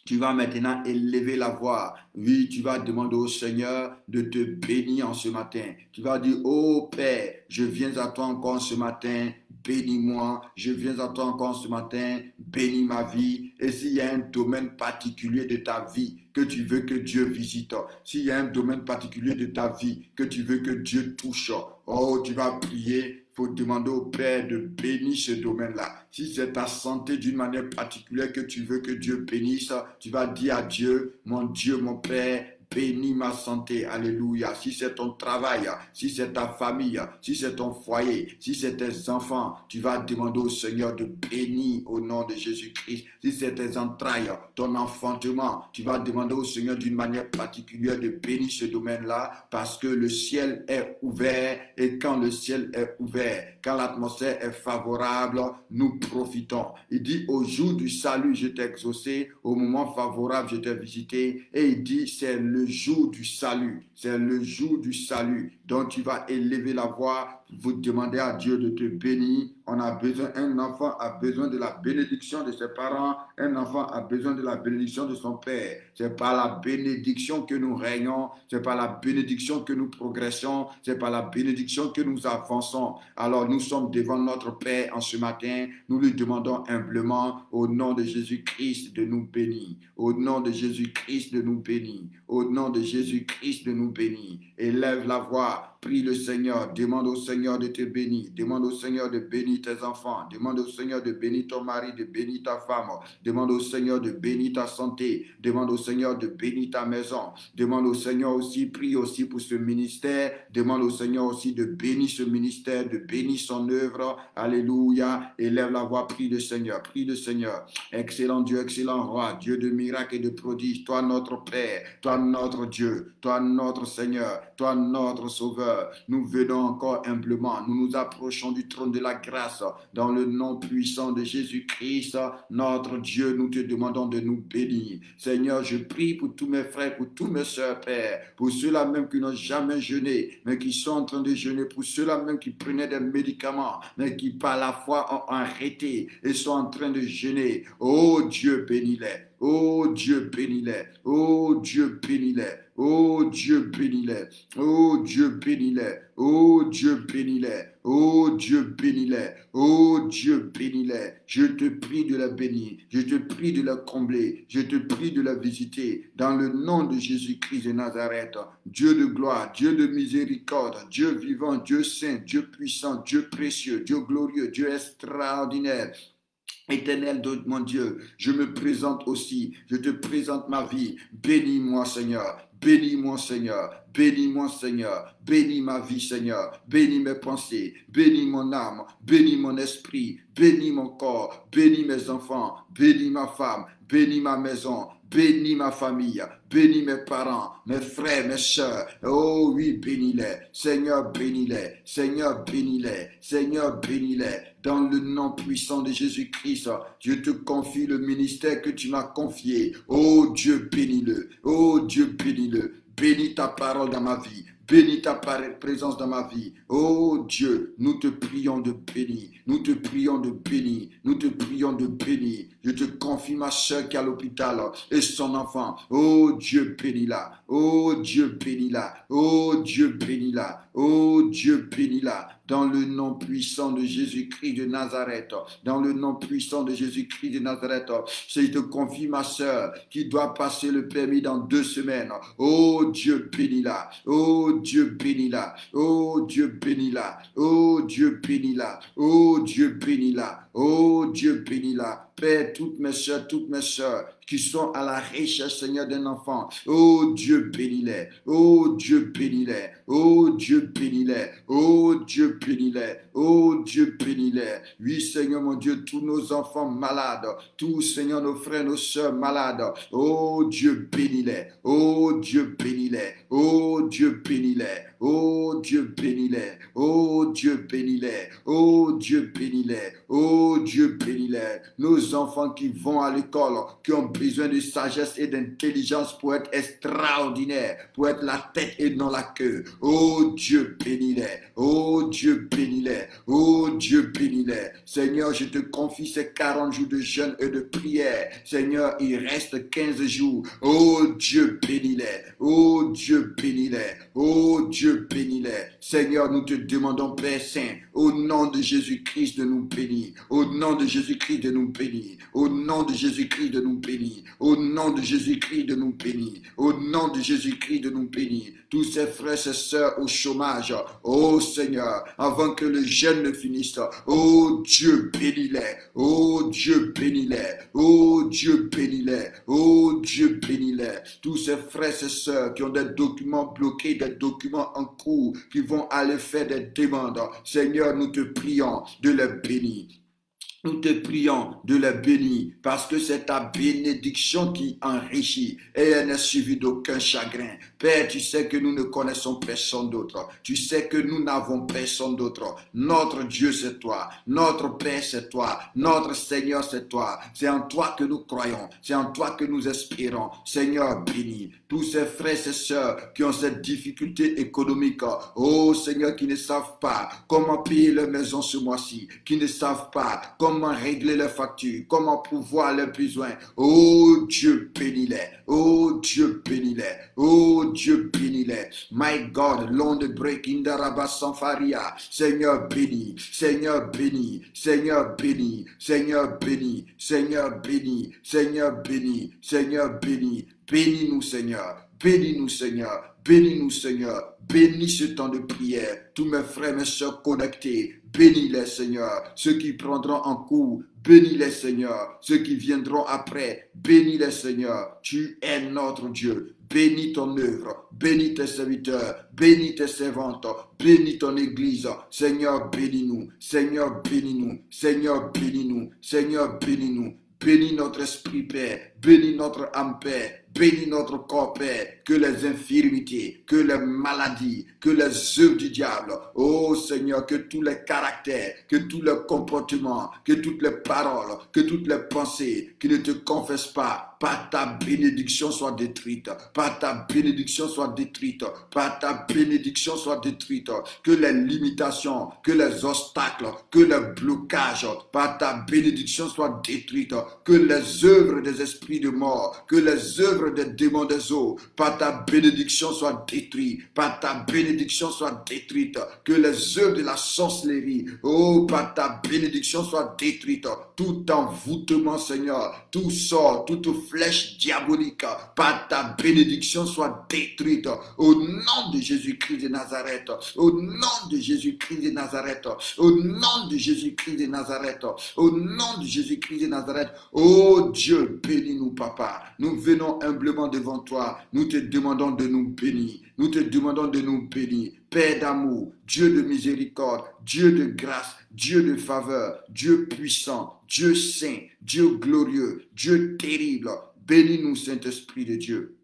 Tu vas maintenant élever la voix. Oui, tu vas demander au Seigneur de te bénir en ce matin. Tu vas dire, oh Père, je viens à toi encore ce matin. Bénis-moi, je viens à toi encore ce matin, bénis ma vie. Et s'il y a un domaine particulier de ta vie que tu veux que Dieu visite, s'il y a un domaine particulier de ta vie que tu veux que Dieu touche, oh, tu vas prier. Il faut demander au Père de bénir ce domaine-là. Si c'est ta santé d'une manière particulière que tu veux que Dieu bénisse, tu vas dire à Dieu, mon Père, bénis ma santé, alléluia. Si c'est ton travail, si c'est ta famille, si c'est ton foyer, si c'est tes enfants, tu vas demander au Seigneur de bénir au nom de Jésus-Christ. Si c'est tes entrailles, ton enfantement, tu vas demander au Seigneur d'une manière particulière de bénir ce domaine-là, parce que le ciel est ouvert, et quand le ciel est ouvert, quand l'atmosphère est favorable, nous profitons. Il dit, au jour du salut, je t'ai exaucé, au moment favorable, je t'ai visité, et il dit, c'est le jour du salut, c'est le jour du salut. Donc tu vas élever la voix, vous demandez à Dieu de te bénir. On a besoin, un enfant a besoin de la bénédiction de ses parents, un enfant a besoin de la bénédiction de son père. C'est par la bénédiction que nous régnons, c'est par la bénédiction que nous progressons, c'est par la bénédiction que nous avançons. Alors nous sommes devant notre Père en ce matin, nous lui demandons humblement au nom de Jésus-Christ de nous bénir, au nom de Jésus-Christ de nous bénir, au nom de Jésus-Christ de nous bénir. Élève la voix. Prie le Seigneur, demande au Seigneur de te bénir, demande au Seigneur de bénir tes enfants, demande au Seigneur de bénir ton mari, de bénir ta femme, demande au Seigneur de bénir ta santé, demande au Seigneur de bénir ta maison, demande au Seigneur aussi, prie aussi pour ce ministère, demande au Seigneur aussi de bénir ce ministère, de bénir son œuvre, alléluia, élève la voix, prie le Seigneur, excellent Dieu, excellent roi, Dieu de miracles et de prodiges, toi notre Père, toi notre Dieu, toi notre Seigneur, toi notre Sauveur. Nous venons encore humblement, nous nous approchons du trône de la grâce dans le nom puissant de Jésus-Christ, notre Dieu. Nous te demandons de nous bénir. Seigneur, je prie pour tous mes frères, pour tous mes sœurs, Père, pour ceux-là même qui n'ont jamais jeûné, mais qui sont en train de jeûner, pour ceux-là même qui prenaient des médicaments, mais qui par la foi ont arrêté et sont en train de jeûner. Oh Dieu, bénis-les. Oh Dieu, bénis-les. Oh Dieu, bénis-les. Oh Dieu, bénis-les. Oh Dieu, bénis-les. Oh Dieu, bénis-les. Oh Dieu, bénis-les. Oh Dieu, bénis-les. Je te prie de la bénir. Je te prie de la combler. Je te prie de la visiter. Dans le nom de Jésus-Christ de Nazareth. Dieu de gloire, Dieu de miséricorde, Dieu vivant, Dieu saint, Dieu puissant, Dieu précieux, Dieu glorieux, Dieu extraordinaire. Éternel mon Dieu, je me présente aussi, je te présente ma vie. Bénis-moi Seigneur, bénis-moi Seigneur, bénis-moi Seigneur, bénis ma vie Seigneur, bénis mes pensées, bénis mon âme, bénis mon esprit, bénis mon corps, bénis mes enfants, bénis ma femme, bénis ma maison, bénis ma famille, bénis mes parents, mes frères, mes soeurs. Oh oui, bénis-les. Seigneur, bénis-les. Seigneur, bénis-les. Seigneur, bénis-les. Dans le nom puissant de Jésus-Christ, je te confie le ministère que tu m'as confié. Oh Dieu, bénis-le. Oh Dieu, bénis-le. Bénis ta parole dans ma vie. bénis ta présence dans ma vie. Oh Dieu, nous te prions de bénir, nous te prions de bénir, nous te prions de bénir. Je te confie ma soeur qui est à l'hôpital et son enfant. Oh Dieu, bénis-la. Oh Dieu, bénis-la. Oh Dieu, bénis-la. Oh Dieu, bénis-la. Dans le nom puissant de Jésus-Christ de Nazareth. Dans le nom puissant de Jésus-Christ de Nazareth. Je te confie ma soeur qui doit passer le permis dans 2 semaines. Oh Dieu, bénis-la. Oh Dieu, bénis-la. Oh Dieu, bénis-la. Oh Dieu, bénis-la. Oh Dieu, bénis-la. Oh Dieu, bénis-la. Père, toutes mes soeurs qui sont à la recherche, Seigneur, d'un enfant. Oh Dieu, bénis-les. Oh Dieu, bénis-les. Oh Dieu, bénis-les. Oh Dieu, bénis-les. Oh Dieu, bénis-les. Oui, Seigneur, mon Dieu, tous nos enfants malades, tous, Seigneur, nos frères, nos soeurs malades. Oh Dieu, bénis-les. Oh Dieu, bénis-les. Oh Dieu, bénis-les. Oh Dieu, bénis-les. Oh Dieu, bénis-les. Oh Dieu, bénis-les. Oh Dieu, bénis-les. Nos enfants qui vont à l'école, qui ont besoin de sagesse et d'intelligence pour être extraordinaires, pour être la tête et non la queue. Oh Dieu, bénis-les. Oh Dieu, bénis-les. Oh Dieu, bénis-les. Seigneur, je te confie ces 40 jours de jeûne et de prière. Seigneur, il reste 15 jours. Oh Dieu, bénis-les. Oh Dieu, bénis-les. Oh Dieu, bénis-les. Seigneur, nous te demandons, Père Saint, au nom de Jésus-Christ de nous bénir. Au nom de Jésus-Christ de nous bénir. Au nom de Jésus-Christ de nous bénir. Au nom de Jésus-Christ de nous bénir. Au nom de Jésus-Christ de nous bénir. Tous ces frères et sœurs au chômage. Oh Seigneur, avant que le jeûne ne finisse. Oh Dieu, bénis-les. Oh Dieu, bénis-les. Oh Dieu, bénis-les. Oh Dieu, bénis-les. Tous ces frères et sœurs qui ont des documents bloqués, des documents en cours, qui vont aller faire des demandes. Seigneur, nous te prions de les bénir. Nous te prions de les bénir parce que c'est ta bénédiction qui enrichit et elle n'est suivie d'aucun chagrin. Père, tu sais que nous ne connaissons personne d'autre. Tu sais que nous n'avons personne d'autre. Notre Dieu, c'est toi. Notre Père, c'est toi. Notre Seigneur, c'est toi. C'est en toi que nous croyons. C'est en toi que nous espérons. Seigneur, bénis tous ces frères et sœurs qui ont cette difficulté économique. Oh Seigneur, qui ne savent pas comment payer leur maison ce mois-ci, qui ne savent pas comment régler leurs factures, comment pouvoir leurs besoins. Oh Dieu, bénis-les. Oh Dieu, bénis-les. Oh Dieu, bénis-les. My God, long the break in the Rabassanfaria. Seigneur, bénis. Seigneur, bénis. Seigneur, bénis. Seigneur, bénis. Seigneur, bénis. Seigneur, bénis. Seigneur, bénis. Bénis-nous, Seigneur. Bénis-nous, Seigneur. Bénis-nous, Seigneur. Bénis ce temps de prière. Tous mes frères, mes soeurs connectés. Bénis-les, Seigneur. Ceux qui prendront en cours. Bénis-les, Seigneur. Ceux qui viendront après. Bénis-les, Seigneur. Tu es notre Dieu. Bénis ton œuvre. Bénis tes serviteurs. Bénis tes servantes. Bénis ton église. Seigneur, bénis-nous. Seigneur, bénis-nous. Seigneur, bénis-nous. Seigneur, bénis-nous. Bénis notre esprit, Père. Bénis notre âme, Père. Bénis notre corps, Père. Que les infirmités, que les maladies, que les œuvres du diable, oh Seigneur, que tous les caractères, que tous les comportements, que toutes les paroles, que toutes les pensées qui ne te confessent pas, par ta bénédiction soit détruite, par ta bénédiction soit détruite, par ta bénédiction soit détruite, que les limitations, que les obstacles, que les blocages, par ta bénédiction soient détruites, que les œuvres des esprits de mort, que les œuvres des démons des eaux, par ta bénédiction soient détruites, par ta bénédiction soient détruites, que les œuvres de la sorcellerie, oh, par ta bénédiction soient détruites, tout envoûtement, Seigneur, tout sort, toute flèche diabolique, par ta bénédiction soit détruite, au nom de Jésus-Christ de Nazareth, au nom de Jésus-Christ de Nazareth, au nom de Jésus-Christ de Nazareth, au nom de Jésus-Christ de Nazareth. Oh Dieu, bénis-nous, Papa. Nous venons humblement devant toi. Nous te demandons de nous bénir. Nous te demandons de nous bénir. Père d'amour, Dieu de miséricorde, Dieu de grâce, Dieu de faveur, Dieu puissant, Dieu saint, Dieu glorieux, Dieu terrible. Bénis-nous, Saint-Esprit de Dieu.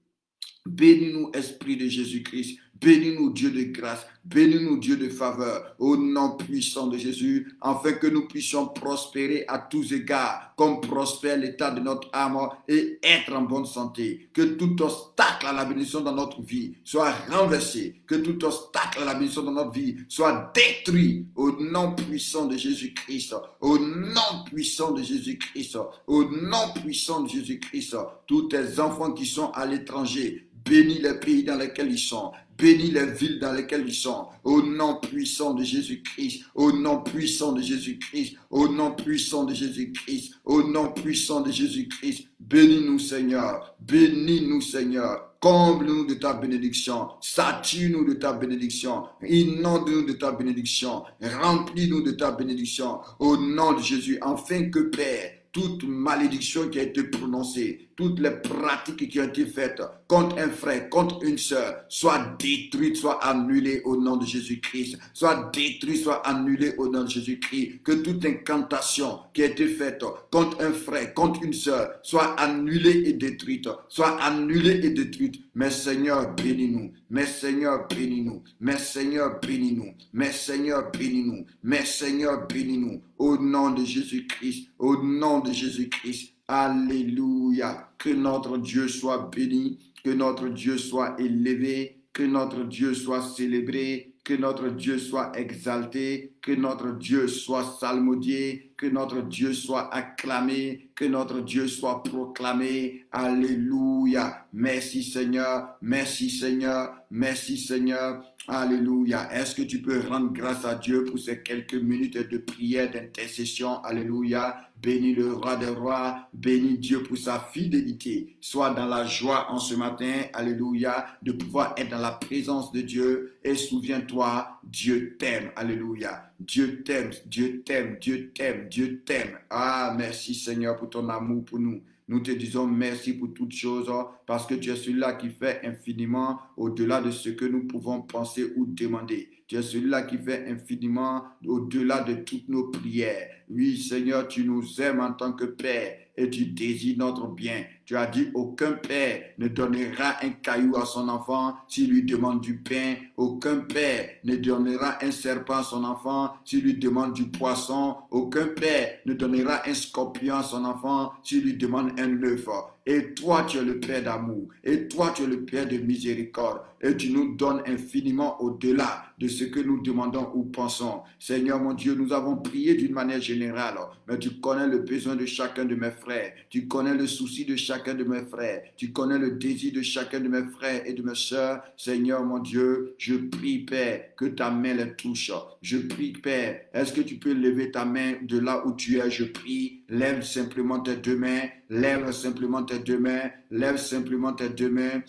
Bénis-nous, Esprit de Jésus-Christ. Bénis-nous, Dieu de grâce. Bénis-nous, Dieu de faveur, au nom puissant de Jésus, afin que nous puissions prospérer à tous égards, comme prospère l'état de notre âme et être en bonne santé. Que tout obstacle à la bénédiction dans notre vie soit renversé. Que tout obstacle à la bénédiction dans notre vie soit détruit au nom puissant de Jésus-Christ. Au nom puissant de Jésus-Christ. Au nom puissant de Jésus-Christ. Tous tes enfants qui sont à l'étranger, bénis les pays dans lesquels ils sont. Bénis les villes dans lesquelles ils sont. Au nom puissant de Jésus-Christ. Au nom puissant de Jésus-Christ. Au nom puissant de Jésus-Christ. Au nom puissant de Jésus-Christ. Bénis-nous, Seigneur. Bénis-nous, Seigneur. Comble-nous de ta bénédiction. Sature-nous de ta bénédiction. Inonde-nous de ta bénédiction. Remplis-nous de ta bénédiction. Au nom de Jésus. Afin que, Père, toute malédiction qui a été prononcée, toutes les pratiques qui ont été faites contre un frère, contre une sœur, soit détruites, soit annulées au nom de Jésus-Christ. Soit détruites, soit annulées au nom de Jésus-Christ. Que toute incantation qui a été faite contre un frère, contre une sœur, soit annulée et détruite. Soit annulée et détruite. Mais Seigneur, bénis-nous. Mais Seigneur, bénis-nous. Mais Seigneur, bénis-nous. Mais Seigneur, bénis-nous. Mais Seigneur, bénis-nous. Au nom de Jésus-Christ. Au nom de Jésus-Christ. Alléluia. Que notre Dieu soit béni, que notre Dieu soit élevé, que notre Dieu soit célébré, que notre Dieu soit exalté, que notre Dieu soit salmodié, que notre Dieu soit acclamé, que notre Dieu soit proclamé. Alléluia. Merci Seigneur, merci Seigneur, merci Seigneur. Alléluia. Est-ce que tu peux rendre grâce à Dieu pour ces quelques minutes de prière, d'intercession? Alléluia. Bénis le roi des rois, bénis Dieu pour sa fidélité. Sois dans la joie en ce matin, alléluia, de pouvoir être dans la présence de Dieu. Et souviens-toi, Dieu t'aime, alléluia. Dieu t'aime, Dieu t'aime, Dieu t'aime, Dieu t'aime. Ah, merci Seigneur pour ton amour pour nous. Nous te disons merci pour toutes choses parce que tu es celui-là qui fait infiniment au-delà de ce que nous pouvons penser ou demander. Tu es celui-là qui fait infiniment au-delà de toutes nos prières. Oui, Seigneur, tu nous aimes en tant que Père et tu désires notre bien. Tu as dit, aucun père ne donnera un caillou à son enfant s'il lui demande du pain. Aucun père ne donnera un serpent à son enfant s'il lui demande du poisson. Aucun père ne donnera un scorpion à son enfant s'il lui demande un œuf. Et toi, tu es le Père d'amour. Et toi, tu es le Père de miséricorde. Et tu nous donnes infiniment au-delà de ce que nous demandons ou pensons. Seigneur, mon Dieu, nous avons prié d'une manière générale. Mais tu connais le besoin de chacun de mes frères. Tu connais le souci de chacun de mes frères. Tu connais le désir de chacun de mes frères et de mes sœurs. Seigneur, mon Dieu, je prie, Père, que ta main les touche. Je prie, Père, est-ce que tu peux lever ta main de là où tu es? Je prie. Lève simplement tes deux mains. Lève simplement tes deux mains. Lève simplement tes deux mains.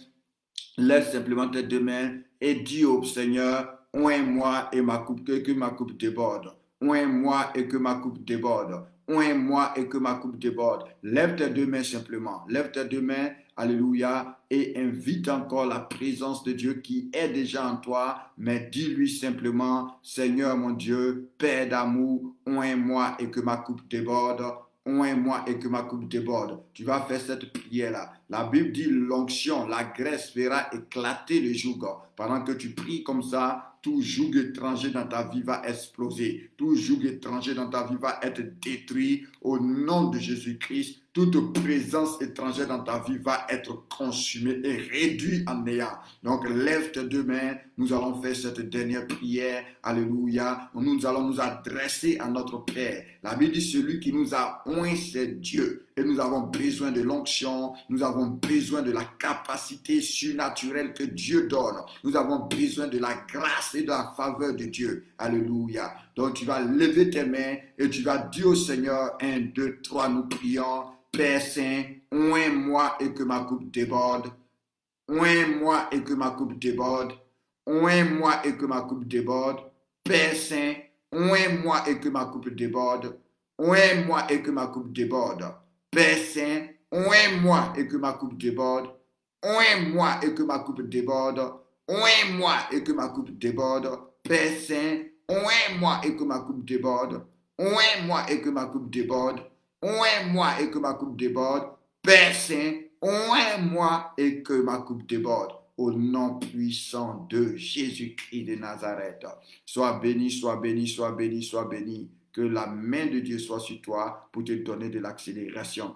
Lève simplement tes deux mains et dis au Seigneur, oins-moi et que ma coupe déborde. Oins-moi et que ma coupe déborde. Oins-moi et que ma coupe déborde. Lève tes deux mains simplement. Lève tes deux mains, alléluia, et invite encore la présence de Dieu qui est déjà en toi, mais dis-lui simplement, Seigneur mon Dieu, Père d'amour, oins-moi et que ma coupe déborde. Oins-moi et que ma coupe déborde. Tu vas faire cette prière-là. La Bible dit l'onction, la graisse fera éclater le joug. Pendant que tu pries comme ça, tout joug étranger dans ta vie va exploser. Tout joug étranger dans ta vie va être détruit au nom de Jésus-Christ. Toute présence étrangère dans ta vie va être consumée et réduite en néant. Donc, lève tes deux mains. Nous allons faire cette dernière prière. Alléluia. Nous allons nous adresser à notre Père. La Bible dit celui qui nous a oint, c'est Dieu. Et nous avons besoin de l'onction. Nous avons besoin de la capacité surnaturelle que Dieu donne. Nous avons besoin de la grâce et de la faveur de Dieu. Alléluia. Donc, tu vas lever tes mains et tu vas dire au Seigneur, 1, 2, 3, nous prions. Père Saint, oins-moi et que ma coupe déborde. Oins-moi et que ma coupe déborde. Oins-moi et que ma coupe déborde. Père Saint, oins-moi et que ma coupe déborde. Oins-moi et que ma coupe déborde. Père Saint, oins-moi et que ma coupe déborde. Oins-moi et que ma coupe déborde. Oins-moi et que ma coupe déborde. Père Saint, oins-moi et que ma coupe déborde. Oins-moi et que ma coupe déborde. Oins-moi et que ma coupe déborde. Père Saint, oins-moi et que ma coupe déborde. au nom puissant de Jésus-Christ de Nazareth. Sois béni, sois béni, sois béni, sois béni. Que la main de Dieu soit sur toi pour te donner de l'accélération.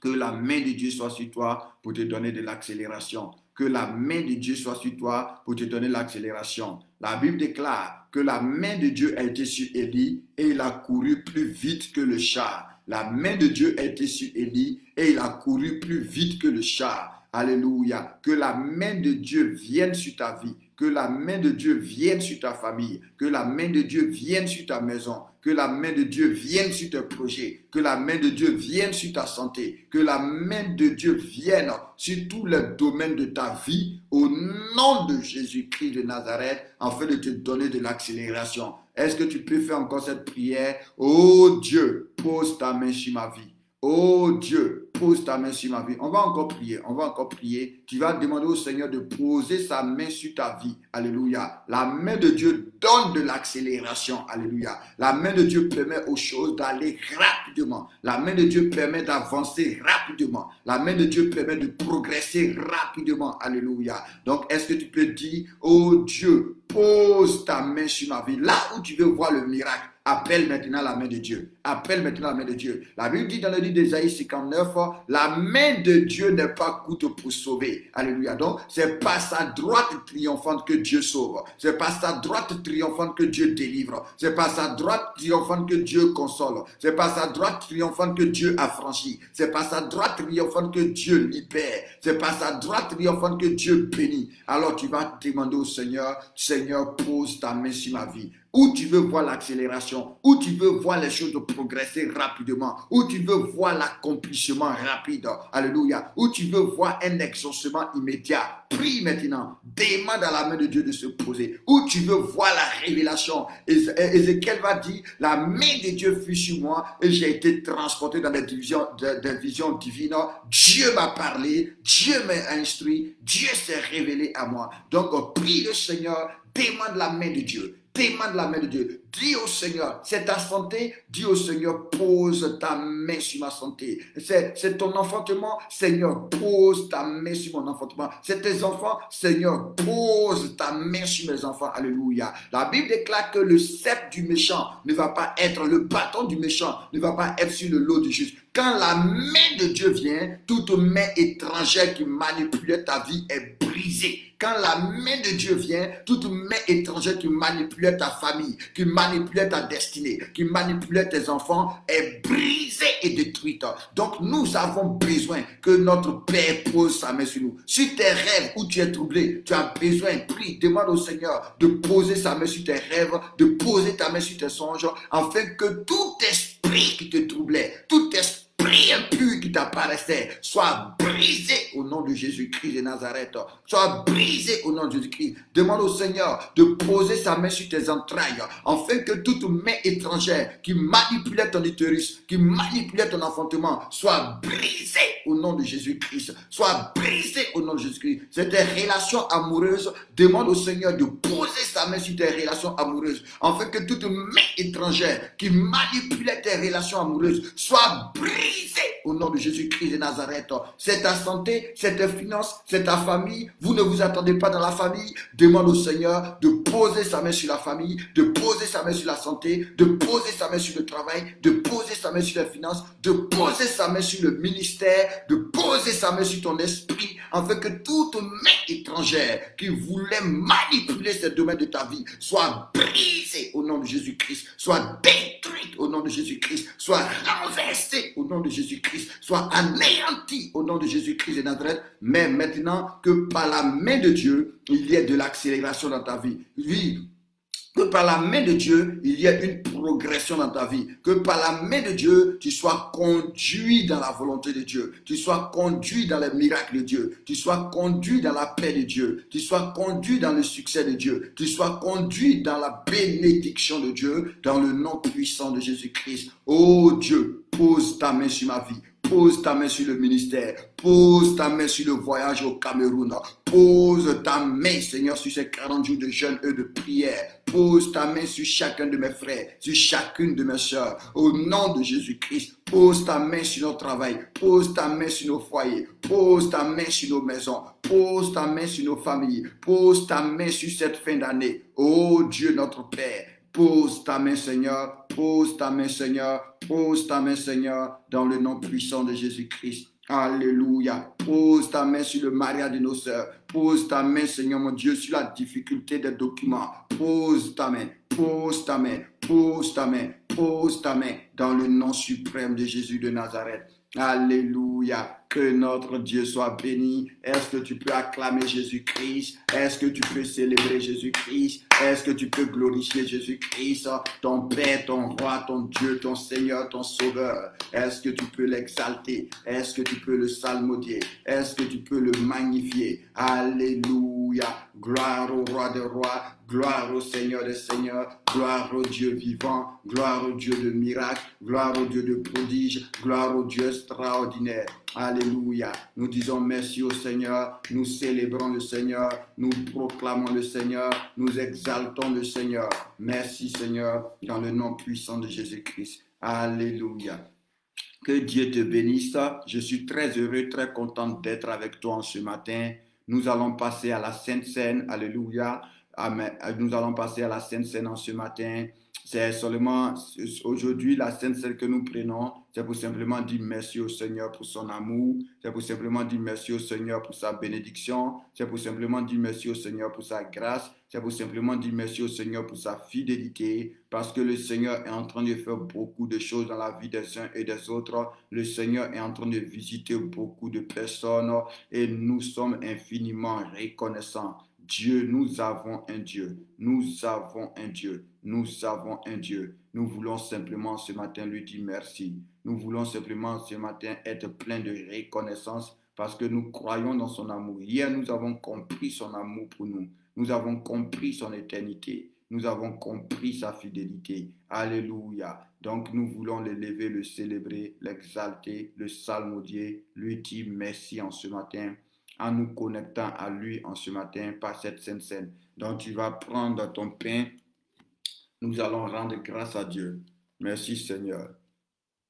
Que la main de Dieu soit sur toi pour te donner de l'accélération. Que la main de Dieu soit sur toi pour te donner l'accélération. La Bible déclare que la main de Dieu a été sur Élie et il a couru plus vite que le char. La main de Dieu a été sur Élie et il a couru plus vite que le char. Alléluia. Que la main de Dieu vienne sur ta vie. Que la main de Dieu vienne sur ta famille. Que la main de Dieu vienne sur ta maison. Que la main de Dieu vienne sur tes projets. Que la main de Dieu vienne sur ta santé. Que la main de Dieu vienne sur tous les domaines de ta vie. Au nom de Jésus-Christ de Nazareth, afin de te donner de l'accélération. Est-ce que tu peux faire encore cette prière? Oh Dieu, pose ta main sur ma vie. Oh Dieu, pose ta main sur ma vie. On va encore prier, on va encore prier. Tu vas demander au Seigneur de poser sa main sur ta vie. Alléluia. La main de Dieu donne de l'accélération. Alléluia. La main de Dieu permet aux choses d'aller rapidement. La main de Dieu permet d'avancer rapidement. La main de Dieu permet de progresser rapidement. Alléluia. Donc, est-ce que tu peux dire, oh Dieu, pose ta main sur ma vie. Là où tu veux voir le miracle, appelle maintenant la main de Dieu. Appelle maintenant la main de Dieu. La Bible dit dans le livre d'Ésaïe 59, la main de Dieu n'est pas courte pour sauver. Alléluia. Donc, c'est pas sa droite triomphante que Dieu sauve. C'est pas sa droite triomphante que Dieu délivre. C'est pas sa droite triomphante que Dieu console. C'est pas sa droite triomphante que Dieu affranchit. C'est pas sa droite triomphante que Dieu libère. C'est pas sa droite triomphante que Dieu bénit. Alors, tu vas demander au Seigneur, Seigneur, pose ta main sur ma vie. Où tu veux voir l'accélération, où tu veux voir les choses progresser rapidement, où tu veux voir l'accomplissement rapide, alléluia, où tu veux voir un exaucement immédiat, prie maintenant, demande à la main de Dieu de se poser, où tu veux voir la révélation. Ézéchiel va dire, la main de Dieu fut sur moi et j'ai été transporté dans des visions divines. Dieu m'a parlé, Dieu m'a instruit, Dieu s'est révélé à moi. Donc prie le Seigneur, demande la main de Dieu. Demande la main de Dieu. Dis au Seigneur, c'est ta santé. Dis au Seigneur, pose ta main sur ma santé. C'est ton enfantement. Seigneur, pose ta main sur mon enfantement. C'est tes enfants. Seigneur, pose ta main sur mes enfants. Alléluia. La Bible déclare que le sceptre du méchant ne va pas être, le bâton du méchant ne va pas être sur le lot du juste. Quand la main de Dieu vient, toute main étrangère qui manipulait ta vie est brisée. Quand la main de Dieu vient, toute main étrangère qui manipulait ta famille, qui manipulait ta destinée, qui manipulait tes enfants est brisée et détruite. Donc nous avons besoin que notre Père pose sa main sur nous. Sur tes rêves où tu es troublé, tu as besoin, prie, demande au Seigneur de poser sa main sur tes rêves, de poser ta main sur tes songes, afin que tout esprit qui te troublait, tout esprit impur qui t'apparaissait soit brisé au nom de Jésus-Christ de Nazareth. Soit brisé au nom de Jésus-Christ. Demande au Seigneur de poser sa main sur tes entrailles, afin que toute main étrangère qui manipulait ton utérus, qui manipulait ton enfantement, soit brisée au nom de Jésus-Christ. Soit brisée au nom de Jésus-Christ. C'est tes relations amoureuses. Demande au Seigneur de poser sa main sur tes relations amoureuses, afin que toute main étrangère qui manipulait tes relations amoureuses soit brisée au nom de Jésus-Christ de Nazareth. C'est ta santé, c'est tes finances, c'est ta famille. Vous ne vous attendez pas dans la famille. Demande au Seigneur de poser sa main sur la famille, de poser sa main sur la santé, de poser sa main sur le travail, de poser sa main sur les finances, de poser sa main sur le ministère, de poser sa main sur ton esprit, afin que toute main étrangère qui voulait manipuler ces domaines de ta vie soit brisée au nom de Jésus-Christ, soit détruite au nom de Jésus-Christ, soit renversée au nom de Jésus-Christ, soit anéantie au nom de Jésus-Christ de Nazareth. Mais maintenant que par la main de Dieu, il y ait de l'accélération dans ta vie. Oui. Que par la main de Dieu, il y ait une progression dans ta vie. Que par la main de Dieu, tu sois conduit dans la volonté de Dieu. Tu sois conduit dans les miracles de Dieu. Tu sois conduit dans la paix de Dieu. Tu sois conduit dans le succès de Dieu. Tu sois conduit dans la bénédiction de Dieu, dans le nom puissant de Jésus-Christ. Oh Dieu, pose ta main sur ma vie. Pose ta main sur le ministère. Pose ta main sur le voyage au Cameroun. Pose ta main, Seigneur, sur ces 40 jours de jeûne et de prière. Pose ta main sur chacun de mes frères, sur chacune de mes soeurs. Au nom de Jésus-Christ, pose ta main sur notre travail. Pose ta main sur nos foyers. Pose ta main sur nos maisons. Pose ta main sur nos familles. Pose ta main sur cette fin d'année. Oh Dieu notre Père, pose ta main, Seigneur. Pose ta main, Seigneur. Pose ta main, Seigneur, dans le nom puissant de Jésus-Christ. Alléluia. Pose ta main sur le mariage de nos sœurs. Pose ta main, Seigneur mon Dieu, sur la difficulté des documents. Pose ta main. Pose ta main. Pose ta main. Pose ta main dans le nom suprême de Jésus de Nazareth. Alléluia. Que notre Dieu soit béni. Est-ce que tu peux acclamer Jésus-Christ? Est-ce que tu peux célébrer Jésus-Christ? Est-ce que tu peux glorifier Jésus-Christ, ton Père, ton Roi, ton Dieu, ton Seigneur, ton Sauveur? Est-ce que tu peux l'exalter? Est-ce que tu peux le salmodier? Est-ce que tu peux le magnifier? Alléluia. Gloire au Roi des rois. Gloire au Seigneur des seigneurs. Gloire au Dieu vivant. Gloire au Dieu de miracles. Gloire au Dieu de prodiges. Gloire au Dieu extraordinaire. Alléluia. Nous disons merci au Seigneur. Nous célébrons le Seigneur. Nous proclamons le Seigneur. Nous exaltons le Seigneur. Merci Seigneur, dans le nom puissant de Jésus-Christ. Alléluia. Que Dieu te bénisse. Je suis très heureux, très content d'être avec toi en ce matin. Nous allons passer à la Sainte Seine. Alléluia. Amen. Nous allons passer à la Sainte Seine en ce matin. C'est seulement aujourd'hui la Sainte Seine que nous prenons. C'est pour simplement dire merci au Seigneur pour son amour. C'est pour simplement dire merci au Seigneur pour sa bénédiction. C'est pour simplement dire merci au Seigneur pour sa grâce. C'est pour simplement dire merci au Seigneur pour sa fidélité. Parce que le Seigneur est en train de faire beaucoup de choses dans la vie des uns et des autres. Le Seigneur est en train de visiter beaucoup de personnes. Et nous sommes infiniment reconnaissants. Dieu, nous avons un Dieu. Nous avons un Dieu. Nous avons un Dieu. Nous voulons simplement ce matin lui dire merci. Nous voulons simplement ce matin être plein de reconnaissance parce que nous croyons dans son amour. Hier, nous avons compris son amour pour nous. Nous avons compris son éternité. Nous avons compris sa fidélité. Alléluia. Donc, nous voulons l'élever, le célébrer, l'exalter, le salmodier, lui dire merci en ce matin, en nous connectant à lui en ce matin par cette Sainte Seine. Donc, tu vas prendre ton pain. Nous allons rendre grâce à Dieu. Merci Seigneur.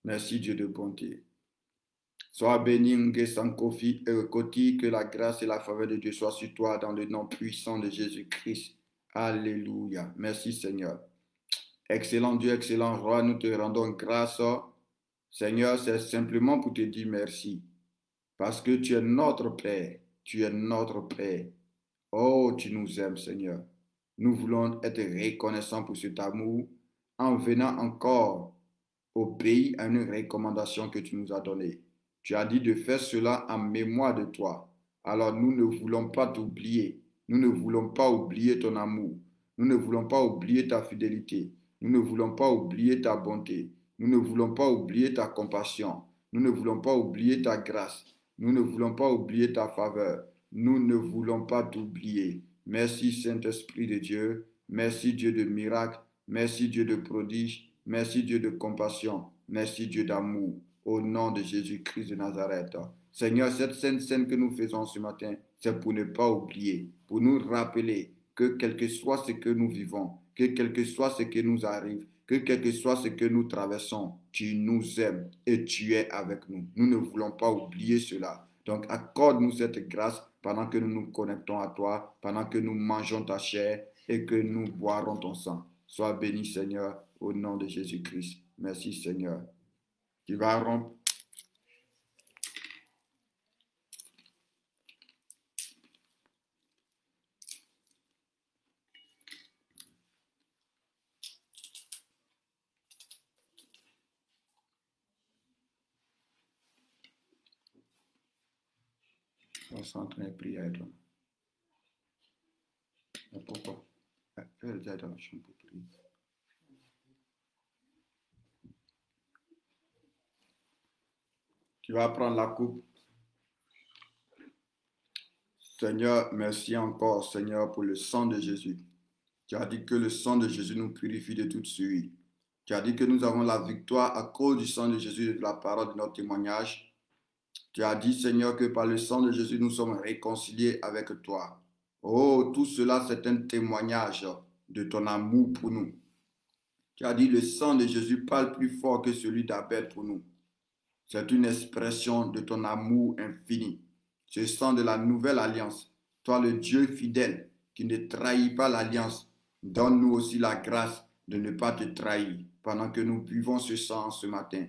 Merci Dieu de bonté. Sois béni, Ngesankofi et Koti, que la grâce et la faveur de Dieu soient sur toi dans le nom puissant de Jésus-Christ. Alléluia. Merci Seigneur. Excellent Dieu, excellent Roi, nous te rendons grâce. Seigneur, c'est simplement pour te dire merci. Parce que tu es notre Père. Tu es notre Père. Oh, tu nous aimes, Seigneur. Nous voulons être reconnaissants pour cet amour en venant encore obéir à une recommandation que tu nous as donnée. Tu as dit de faire cela en mémoire de toi. Alors nous ne voulons pas t'oublier. Nous ne voulons pas oublier ton amour. Nous ne voulons pas oublier ta fidélité. Nous ne voulons pas oublier ta bonté. Nous ne voulons pas oublier ta compassion. Nous ne voulons pas oublier ta grâce. Nous ne voulons pas oublier ta faveur. Nous ne voulons pas t'oublier. Merci Saint-Esprit de Dieu. Merci Dieu de miracles. Merci Dieu de prodiges. Merci Dieu de compassion. Merci Dieu d'amour. Au nom de Jésus-Christ de Nazareth. Seigneur, cette sainte scène que nous faisons ce matin, c'est pour ne pas oublier, pour nous rappeler que quel que soit ce que nous vivons, que quel que soit ce qui nous arrive, que quel que soit ce que nous traversons, tu nous aimes et tu es avec nous. Nous ne voulons pas oublier cela. Donc, accorde-nous cette grâce pendant que nous nous connectons à toi, pendant que nous mangeons ta chair et que nous boirons ton sang. Sois béni, Seigneur, au nom de Jésus-Christ. Merci, Seigneur. Tu vas rompre. On s'entraîne et prier. Mais pourquoi? Elle est déjà dans la chambre pour prier. Tu vas prendre la coupe. Seigneur, merci encore, Seigneur, pour le sang de Jésus. Tu as dit que le sang de Jésus nous purifie de toute suie. Tu as dit que nous avons la victoire à cause du sang de Jésus et de la parole de notre témoignage. Tu as dit, Seigneur, que par le sang de Jésus, nous sommes réconciliés avec toi. Oh, tout cela, c'est un témoignage de ton amour pour nous. Tu as dit, le sang de Jésus parle plus fort que celui d'Abel pour nous. C'est une expression de ton amour infini. Ce sang de la nouvelle alliance. Toi, le Dieu fidèle, qui ne trahit pas l'alliance, donne-nous aussi la grâce de ne pas te trahir pendant que nous buvons ce sang ce matin.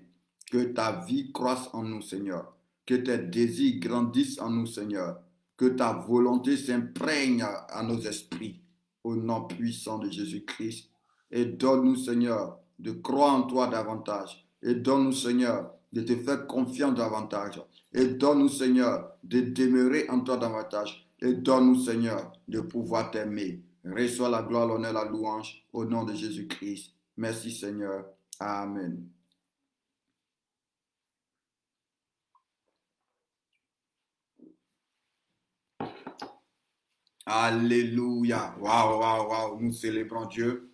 Que ta vie croisse en nous, Seigneur. Que tes désirs grandissent en nous, Seigneur. Que ta volonté s'imprègne à nos esprits. Au nom puissant de Jésus-Christ. Et donne-nous, Seigneur, de croire en toi davantage. Et donne-nous, Seigneur, de te faire confiance davantage. Et donne-nous, Seigneur, de demeurer en toi davantage. Et donne-nous, Seigneur, de pouvoir t'aimer. Reçois la gloire, l'honneur, la louange au nom de Jésus-Christ. Merci, Seigneur. Amen. Alléluia. Waouh, waouh, waouh. Nous célébrons Dieu.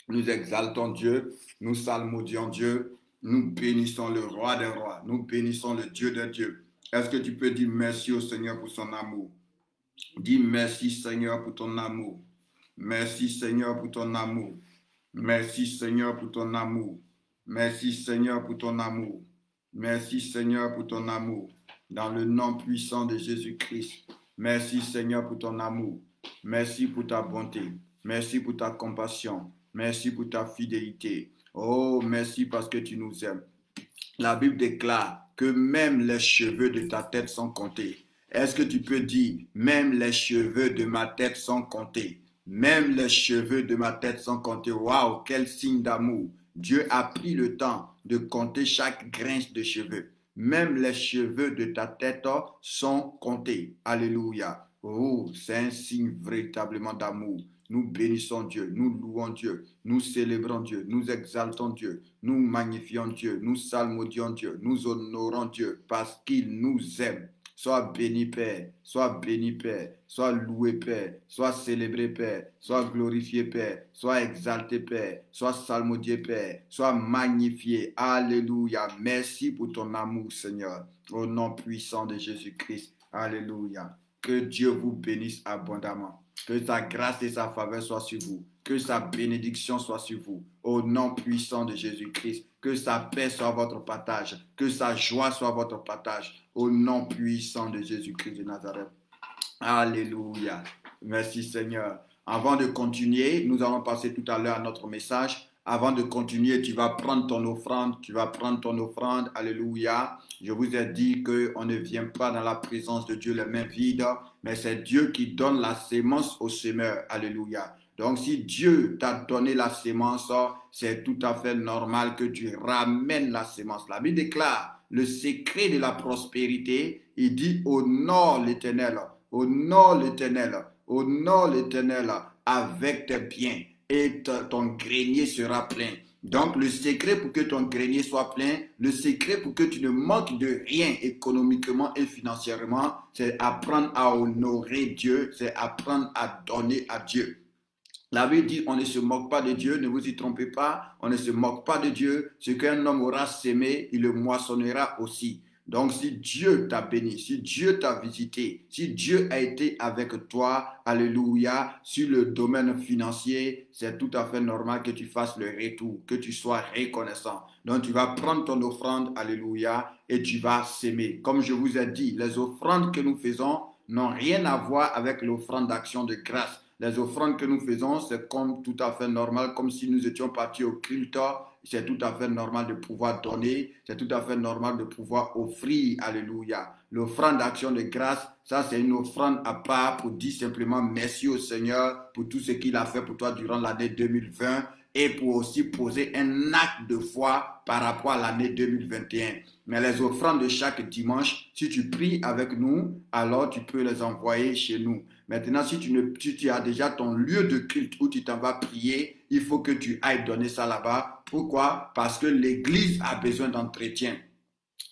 Nous exaltons Dieu. Nous salmodions Dieu. Nous bénissons le roi des rois. Nous bénissons le Dieu des dieux. Est-ce que tu peux dire merci au Seigneur pour son amour? Dis merci, Seigneur, pour ton amour. Merci, Seigneur, pour ton amour. Merci, Seigneur, pour ton amour. Merci, Seigneur, pour ton amour. Merci, Seigneur, pour ton amour. Dans le nom puissant de Jésus-Christ. Merci, Seigneur, pour ton amour. Merci pour ta bonté. Merci pour ta compassion. Merci pour ta fidélité. Oh, merci parce que tu nous aimes. La Bible déclare que même les cheveux de ta tête sont comptés. Est-ce que tu peux dire, même les cheveux de ma tête sont comptés? Même les cheveux de ma tête sont comptés. Waouh, quel signe d'amour. Dieu a pris le temps de compter chaque grain de cheveux. Même les cheveux de ta tête sont comptés. Alléluia. Oh, c'est un signe véritablement d'amour. Nous bénissons Dieu, nous louons Dieu, nous célébrons Dieu, nous exaltons Dieu, nous magnifions Dieu, nous salmodions Dieu, nous honorons Dieu parce qu'il nous aime. Sois béni Père, sois béni Père, sois loué Père, sois célébré Père, sois glorifié Père, sois exalté Père, sois salmodié Père, sois magnifié. Alléluia. Merci pour ton amour Seigneur. Au nom puissant de Jésus-Christ. Alléluia. Que Dieu vous bénisse abondamment. Que sa grâce et sa faveur soient sur vous. Que sa bénédiction soit sur vous. Au nom puissant de Jésus-Christ. Que sa paix soit votre partage. Que sa joie soit votre partage. Au nom puissant de Jésus-Christ de Nazareth. Alléluia. Merci Seigneur. Avant de continuer, nous allons passer tout à l'heure à notre message. Avant de continuer, tu vas prendre ton offrande. Tu vas prendre ton offrande. Alléluia. Je vous ai dit qu'on ne vient pas dans la présence de Dieu les mains vides, mais c'est Dieu qui donne la sémence au semeur. Alléluia. Donc, si Dieu t'a donné la sémence, c'est tout à fait normal que tu ramènes la sémence. La Bible déclare le secret de la prospérité. Il dit honore l'Éternel, honore l'Éternel, honore l'Éternel avec tes biens et ton grenier sera plein. Donc, le secret pour que ton grenier soit plein, le secret pour que tu ne manques de rien économiquement et financièrement, c'est apprendre à honorer Dieu, c'est apprendre à donner à Dieu. La Bible dit, on ne se moque pas de Dieu, ne vous y trompez pas, on ne se moque pas de Dieu. Ce qu'un homme aura sémé, il le moissonnera aussi. Donc, si Dieu t'a béni, si Dieu t'a visité, si Dieu a été avec toi, alléluia, sur le domaine financier, c'est tout à fait normal que tu fasses le retour, que tu sois reconnaissant. Donc, tu vas prendre ton offrande, alléluia, et tu vas s'aimer. Comme je vous ai dit, les offrandes que nous faisons n'ont rien à voir avec l'offrande d'action de grâce. Les offrandes que nous faisons, c'est comme tout à fait normal, comme si nous étions partis au culte. C'est tout à fait normal de pouvoir donner, c'est tout à fait normal de pouvoir offrir, alléluia. L'offrande d'action de grâce, ça c'est une offrande à part pour dire simplement merci au Seigneur pour tout ce qu'il a fait pour toi durant l'année 2020 et pour aussi poser un acte de foi par rapport à l'année 2021. Mais les offrandes de chaque dimanche, si tu pries avec nous, alors tu peux les envoyer chez nous. Maintenant, si tu as déjà ton lieu de culte où tu t'en vas prier, il faut que tu ailles donner ça là-bas. Pourquoi? Parce que l'Église a besoin d'entretien.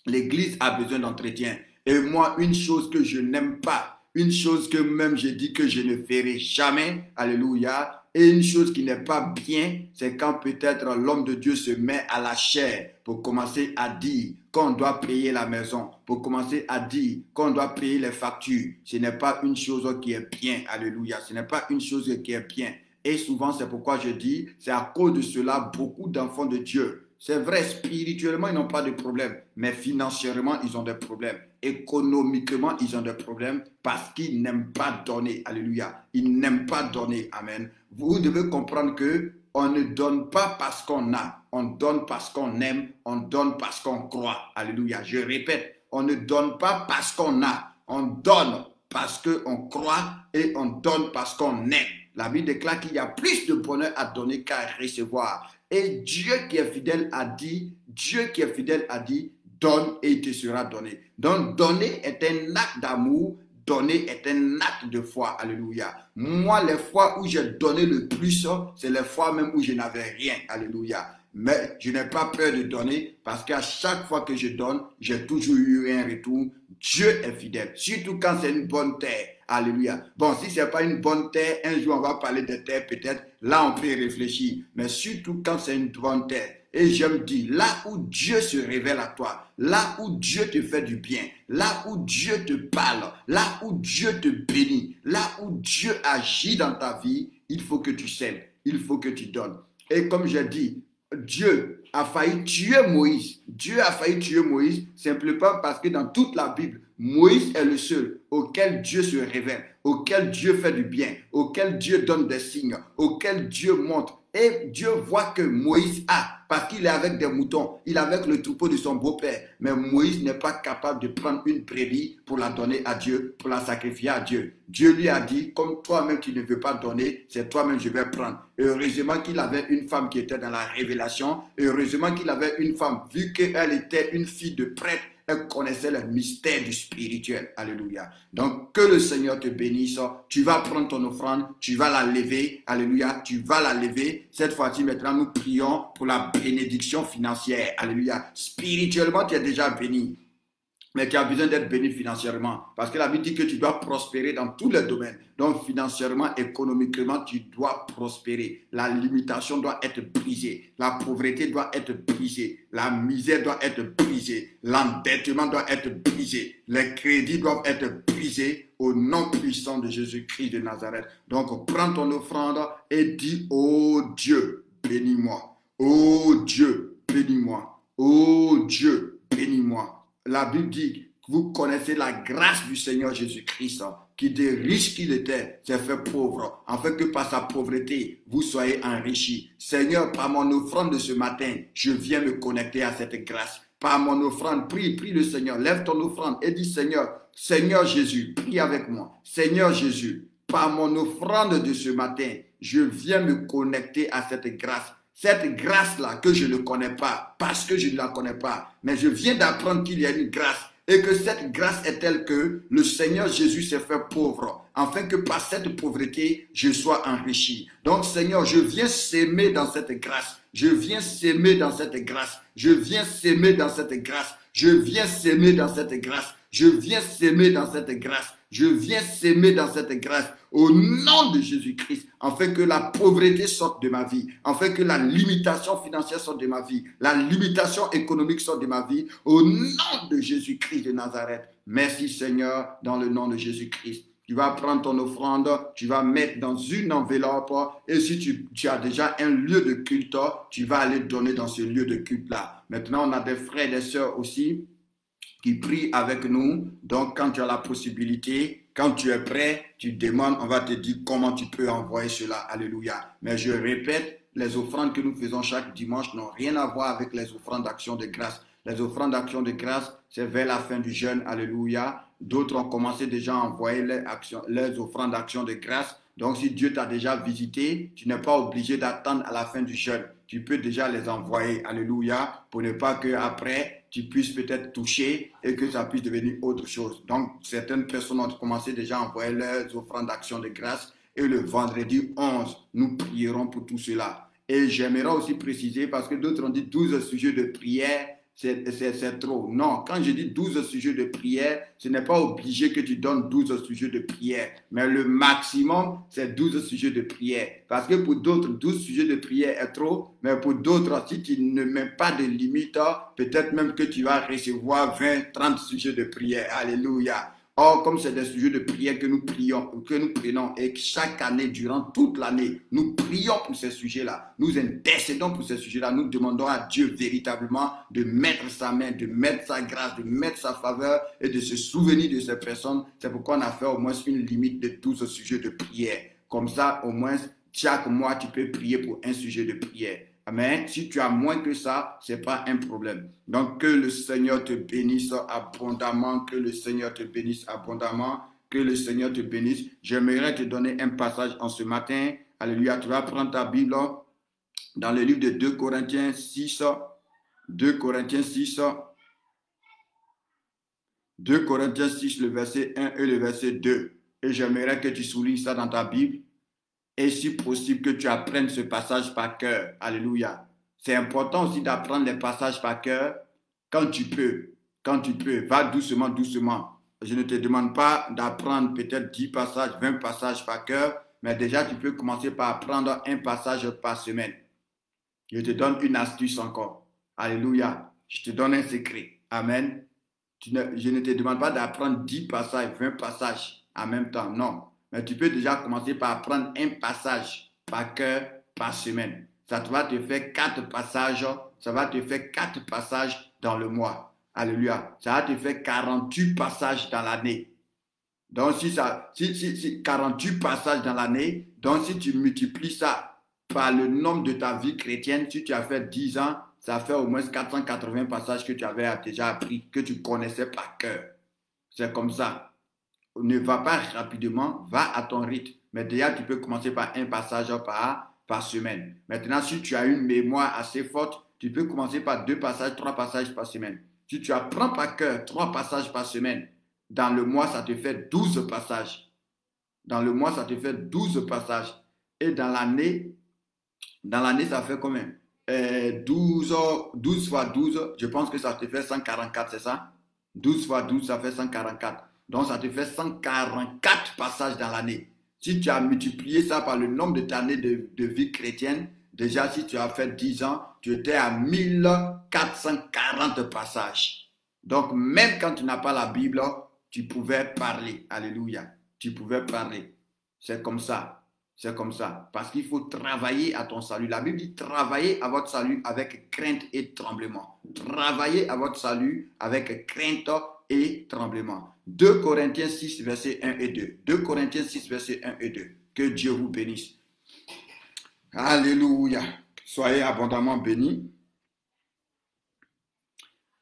L'Église a besoin d'entretien. Et moi, une chose que je n'aime pas, une chose que même je dis que je ne ferai jamais, alléluia, Et une chose qui n'est pas bien, c'est quand peut-être l'homme de Dieu se met à la chair pour commencer à dire qu'on doit payer la maison, pour commencer à dire qu'on doit payer les factures. Ce n'est pas une chose qui est bien, alléluia. Ce n'est pas une chose qui est bien. Et souvent, c'est pourquoi je dis, c'est à cause de cela, beaucoup d'enfants de Dieu, c'est vrai, spirituellement, ils n'ont pas de problème, mais financièrement, ils ont des problèmes. Économiquement, ils ont des problèmes parce qu'ils n'aiment pas donner. Alléluia. Ils n'aiment pas donner. Amen. Vous devez comprendre que on ne donne pas parce qu'on a. On donne parce qu'on aime. On donne parce qu'on croit. Alléluia. Je répète, on ne donne pas parce qu'on a. On donne parce qu'on croit et on donne parce qu'on aime. La Bible déclare qu'il y a plus de bonheur à donner qu'à recevoir. Et Dieu qui est fidèle a dit, donne et il te sera donné. Donc, donner est un acte d'amour, donner est un acte de foi. Alléluia. Moi, les fois où j'ai donné le plus, c'est les fois même où je n'avais rien. Alléluia. Mais je n'ai pas peur de donner parce qu'à chaque fois que je donne, j'ai toujours eu un retour. Dieu est fidèle, surtout quand c'est une bonne terre. Alléluia. Bon, si ce n'est pas une bonne terre, un jour on va parler de terre peut-être, là on peut y réfléchir. Mais surtout quand c'est une bonne terre. Et je me dis, là où Dieu se révèle à toi, là où Dieu te fait du bien, là où Dieu te parle, là où Dieu te bénit, là où Dieu agit dans ta vie, il faut que tu sèmes, il faut que tu donnes. Et comme j'ai dit, Dieu a failli tuer Moïse. Dieu a failli tuer Moïse simplement parce que dans toute la Bible, Moïse est le seul auquel Dieu se révèle, auquel Dieu fait du bien, auquel Dieu donne des signes, auquel Dieu montre. Et Dieu voit que Moïse a, parce qu'il est avec des moutons, il est avec le troupeau de son beau-père. Mais Moïse n'est pas capable de prendre une brebis pour la donner à Dieu, pour la sacrifier à Dieu. Dieu lui a dit, comme toi-même tu ne veux pas donner, c'est toi-même je vais prendre. Et heureusement qu'il avait une femme qui était dans la révélation. Et heureusement qu'il avait une femme, vu qu'elle était une fille de prêtre, elle connaissait le mystère du spirituel. Alléluia. Donc, que le Seigneur te bénisse. Tu vas prendre ton offrande, tu vas la lever. Alléluia. Tu vas la lever. Cette fois-ci, maintenant, nous prions pour la bénédiction financière. Alléluia. Spirituellement, tu es déjà béni. Mais tu as besoin d'être béni financièrement. Parce que la Bible dit que tu dois prospérer dans tous les domaines. Donc financièrement, économiquement, tu dois prospérer. La limitation doit être brisée. La pauvreté doit être brisée. La misère doit être brisée. L'endettement doit être brisé. Les crédits doivent être brisés au nom puissant de Jésus-Christ de Nazareth. Donc prends ton offrande et dis, oh Dieu, bénis-moi. Oh Dieu, bénis-moi. Oh Dieu, bénis-moi. La Bible dit, vous connaissez la grâce du Seigneur Jésus-Christ, qui des riches qu'il était, s'est fait pauvre, afin que par sa pauvreté, vous soyez enrichis. Seigneur, par mon offrande de ce matin, je viens me connecter à cette grâce. Par mon offrande, prie le Seigneur, lève ton offrande et dis, Seigneur Jésus, prie avec moi. Seigneur Jésus, par mon offrande de ce matin, je viens me connecter à cette grâce. Cette grâce-là que je ne connais pas, parce que je ne la connais pas, mais je viens d'apprendre qu'il y a une grâce et que cette grâce est telle que le Seigneur Jésus s'est fait pauvre, afin que par cette pauvreté, je sois enrichi. Donc Seigneur, je viens s'aimer dans cette grâce, je viens s'aimer dans cette grâce, je viens s'aimer dans cette grâce, je viens s'aimer dans cette grâce, je viens s'aimer dans cette grâce, je viens s'aimer dans cette grâce. Au nom de Jésus-Christ, afin que la pauvreté sorte de ma vie, afin que la limitation financière sorte de ma vie, la limitation économique sorte de ma vie, au nom de Jésus-Christ de Nazareth. Merci Seigneur, dans le nom de Jésus-Christ. Tu vas prendre ton offrande, tu vas mettre dans une enveloppe et si tu as déjà un lieu de culte, tu vas aller donner dans ce lieu de culte-là. Maintenant, on a des frères et des sœurs aussi qui prient avec nous. Donc, quand tu as la possibilité, quand tu es prêt, tu demandes, on va te dire comment tu peux envoyer cela. Alléluia. Mais je répète, les offrandes que nous faisons chaque dimanche n'ont rien à voir avec les offrandes d'action de grâce. Les offrandes d'action de grâce, c'est vers la fin du jeûne. Alléluia. D'autres ont commencé déjà à envoyer les offrandes d'action de grâce. Donc, si Dieu t'a déjà visité, tu n'es pas obligé d'attendre à la fin du jeûne. Tu peux déjà les envoyer. Alléluia. Pour ne pas qu'après, tu puisses peut-être toucher et que ça puisse devenir autre chose. Donc, certaines personnes ont commencé déjà à envoyer leurs offrandes d'action de grâce. Et le vendredi 11, nous prierons pour tout cela. Et j'aimerais aussi préciser, parce que d'autres ont dit 12 sujets de prière c'est trop. Non, quand je dis 12 sujets de prière, ce n'est pas obligé que tu donnes 12 sujets de prière. Mais le maximum, c'est 12 sujets de prière. Parce que pour d'autres, 12 sujets de prière est trop. Mais pour d'autres, si tu ne mets pas de limite, peut-être même que tu vas recevoir 20, 30 sujets de prière. Alléluia. Or, comme c'est des sujets de prière que nous prenons et que chaque année, durant toute l'année, nous prions pour ces sujets-là. Nous intercédons pour ces sujets-là. Nous demandons à Dieu véritablement de mettre sa main, de mettre sa grâce, de mettre sa faveur et de se souvenir de ces personnes. C'est pourquoi on a fait au moins une limite de 12 sujets de prière. Comme ça, au moins, chaque mois, tu peux prier pour un sujet de prière. Amen. Si tu as moins que ça, ce n'est pas un problème. Donc, que le Seigneur te bénisse abondamment, que le Seigneur te bénisse abondamment, que le Seigneur te bénisse. J'aimerais te donner un passage en ce matin. Alléluia. Tu vas prendre ta Bible dans le livre de 2 Corinthiens 6. 2 Corinthiens 6. 2 Corinthiens 6, le verset 1 et le verset 2. Et j'aimerais que tu soulignes ça dans ta Bible. Et si possible que tu apprennes ce passage par cœur. Alléluia. C'est important aussi d'apprendre les passages par cœur quand tu peux. Quand tu peux. Va doucement, doucement. Je ne te demande pas d'apprendre peut-être 10 passages, 20 passages par cœur, mais déjà tu peux commencer par apprendre un passage par semaine. Je te donne une astuce encore. Alléluia. Je te donne un secret. Amen. Je ne te demande pas d'apprendre 10 passages, 20 passages en même temps. Non. Mais tu peux déjà commencer par apprendre un passage par cœur par semaine. Ça va te faire 4 passages. Ça va te faire 4 passages dans le mois. Alléluia. Ça va te faire 48 passages dans l'année. Donc, si 48 passages dans l'année, donc si tu multiplies ça par le nombre de ta vie chrétienne, si tu as fait 10 ans, ça fait au moins 480 passages que tu avais déjà appris, que tu connaissais par cœur. C'est comme ça. Ne va pas rapidement, va à ton rythme. Mais déjà, tu peux commencer par un passage par semaine. Maintenant, si tu as une mémoire assez forte, tu peux commencer par 2 passages, 3 passages par semaine. Si tu apprends par cœur 3 passages par semaine, dans le mois, ça te fait 12 passages. Dans le mois, ça te fait 12 passages. Et dans l'année, ça fait combien? 12 fois 12, je pense que ça te fait 144, c'est ça? 12 fois 12, ça fait 144. Donc, ça te fait 144 passages dans l'année. Si tu as multiplié ça par le nombre de années de vie chrétienne, déjà, si tu as fait 10 ans, tu étais à 1440 passages. Donc, même quand tu n'as pas la Bible, tu pouvais parler. Alléluia. Tu pouvais parler. C'est comme ça. C'est comme ça. Parce qu'il faut travailler à ton salut. La Bible dit travailler à votre salut avec crainte et tremblement. Travailler à votre salut avec crainte et tremblement. 2 Corinthiens 6, versets 1 et 2. 2 Corinthiens 6, versets 1 et 2. Que Dieu vous bénisse. Alléluia. Soyez abondamment bénis.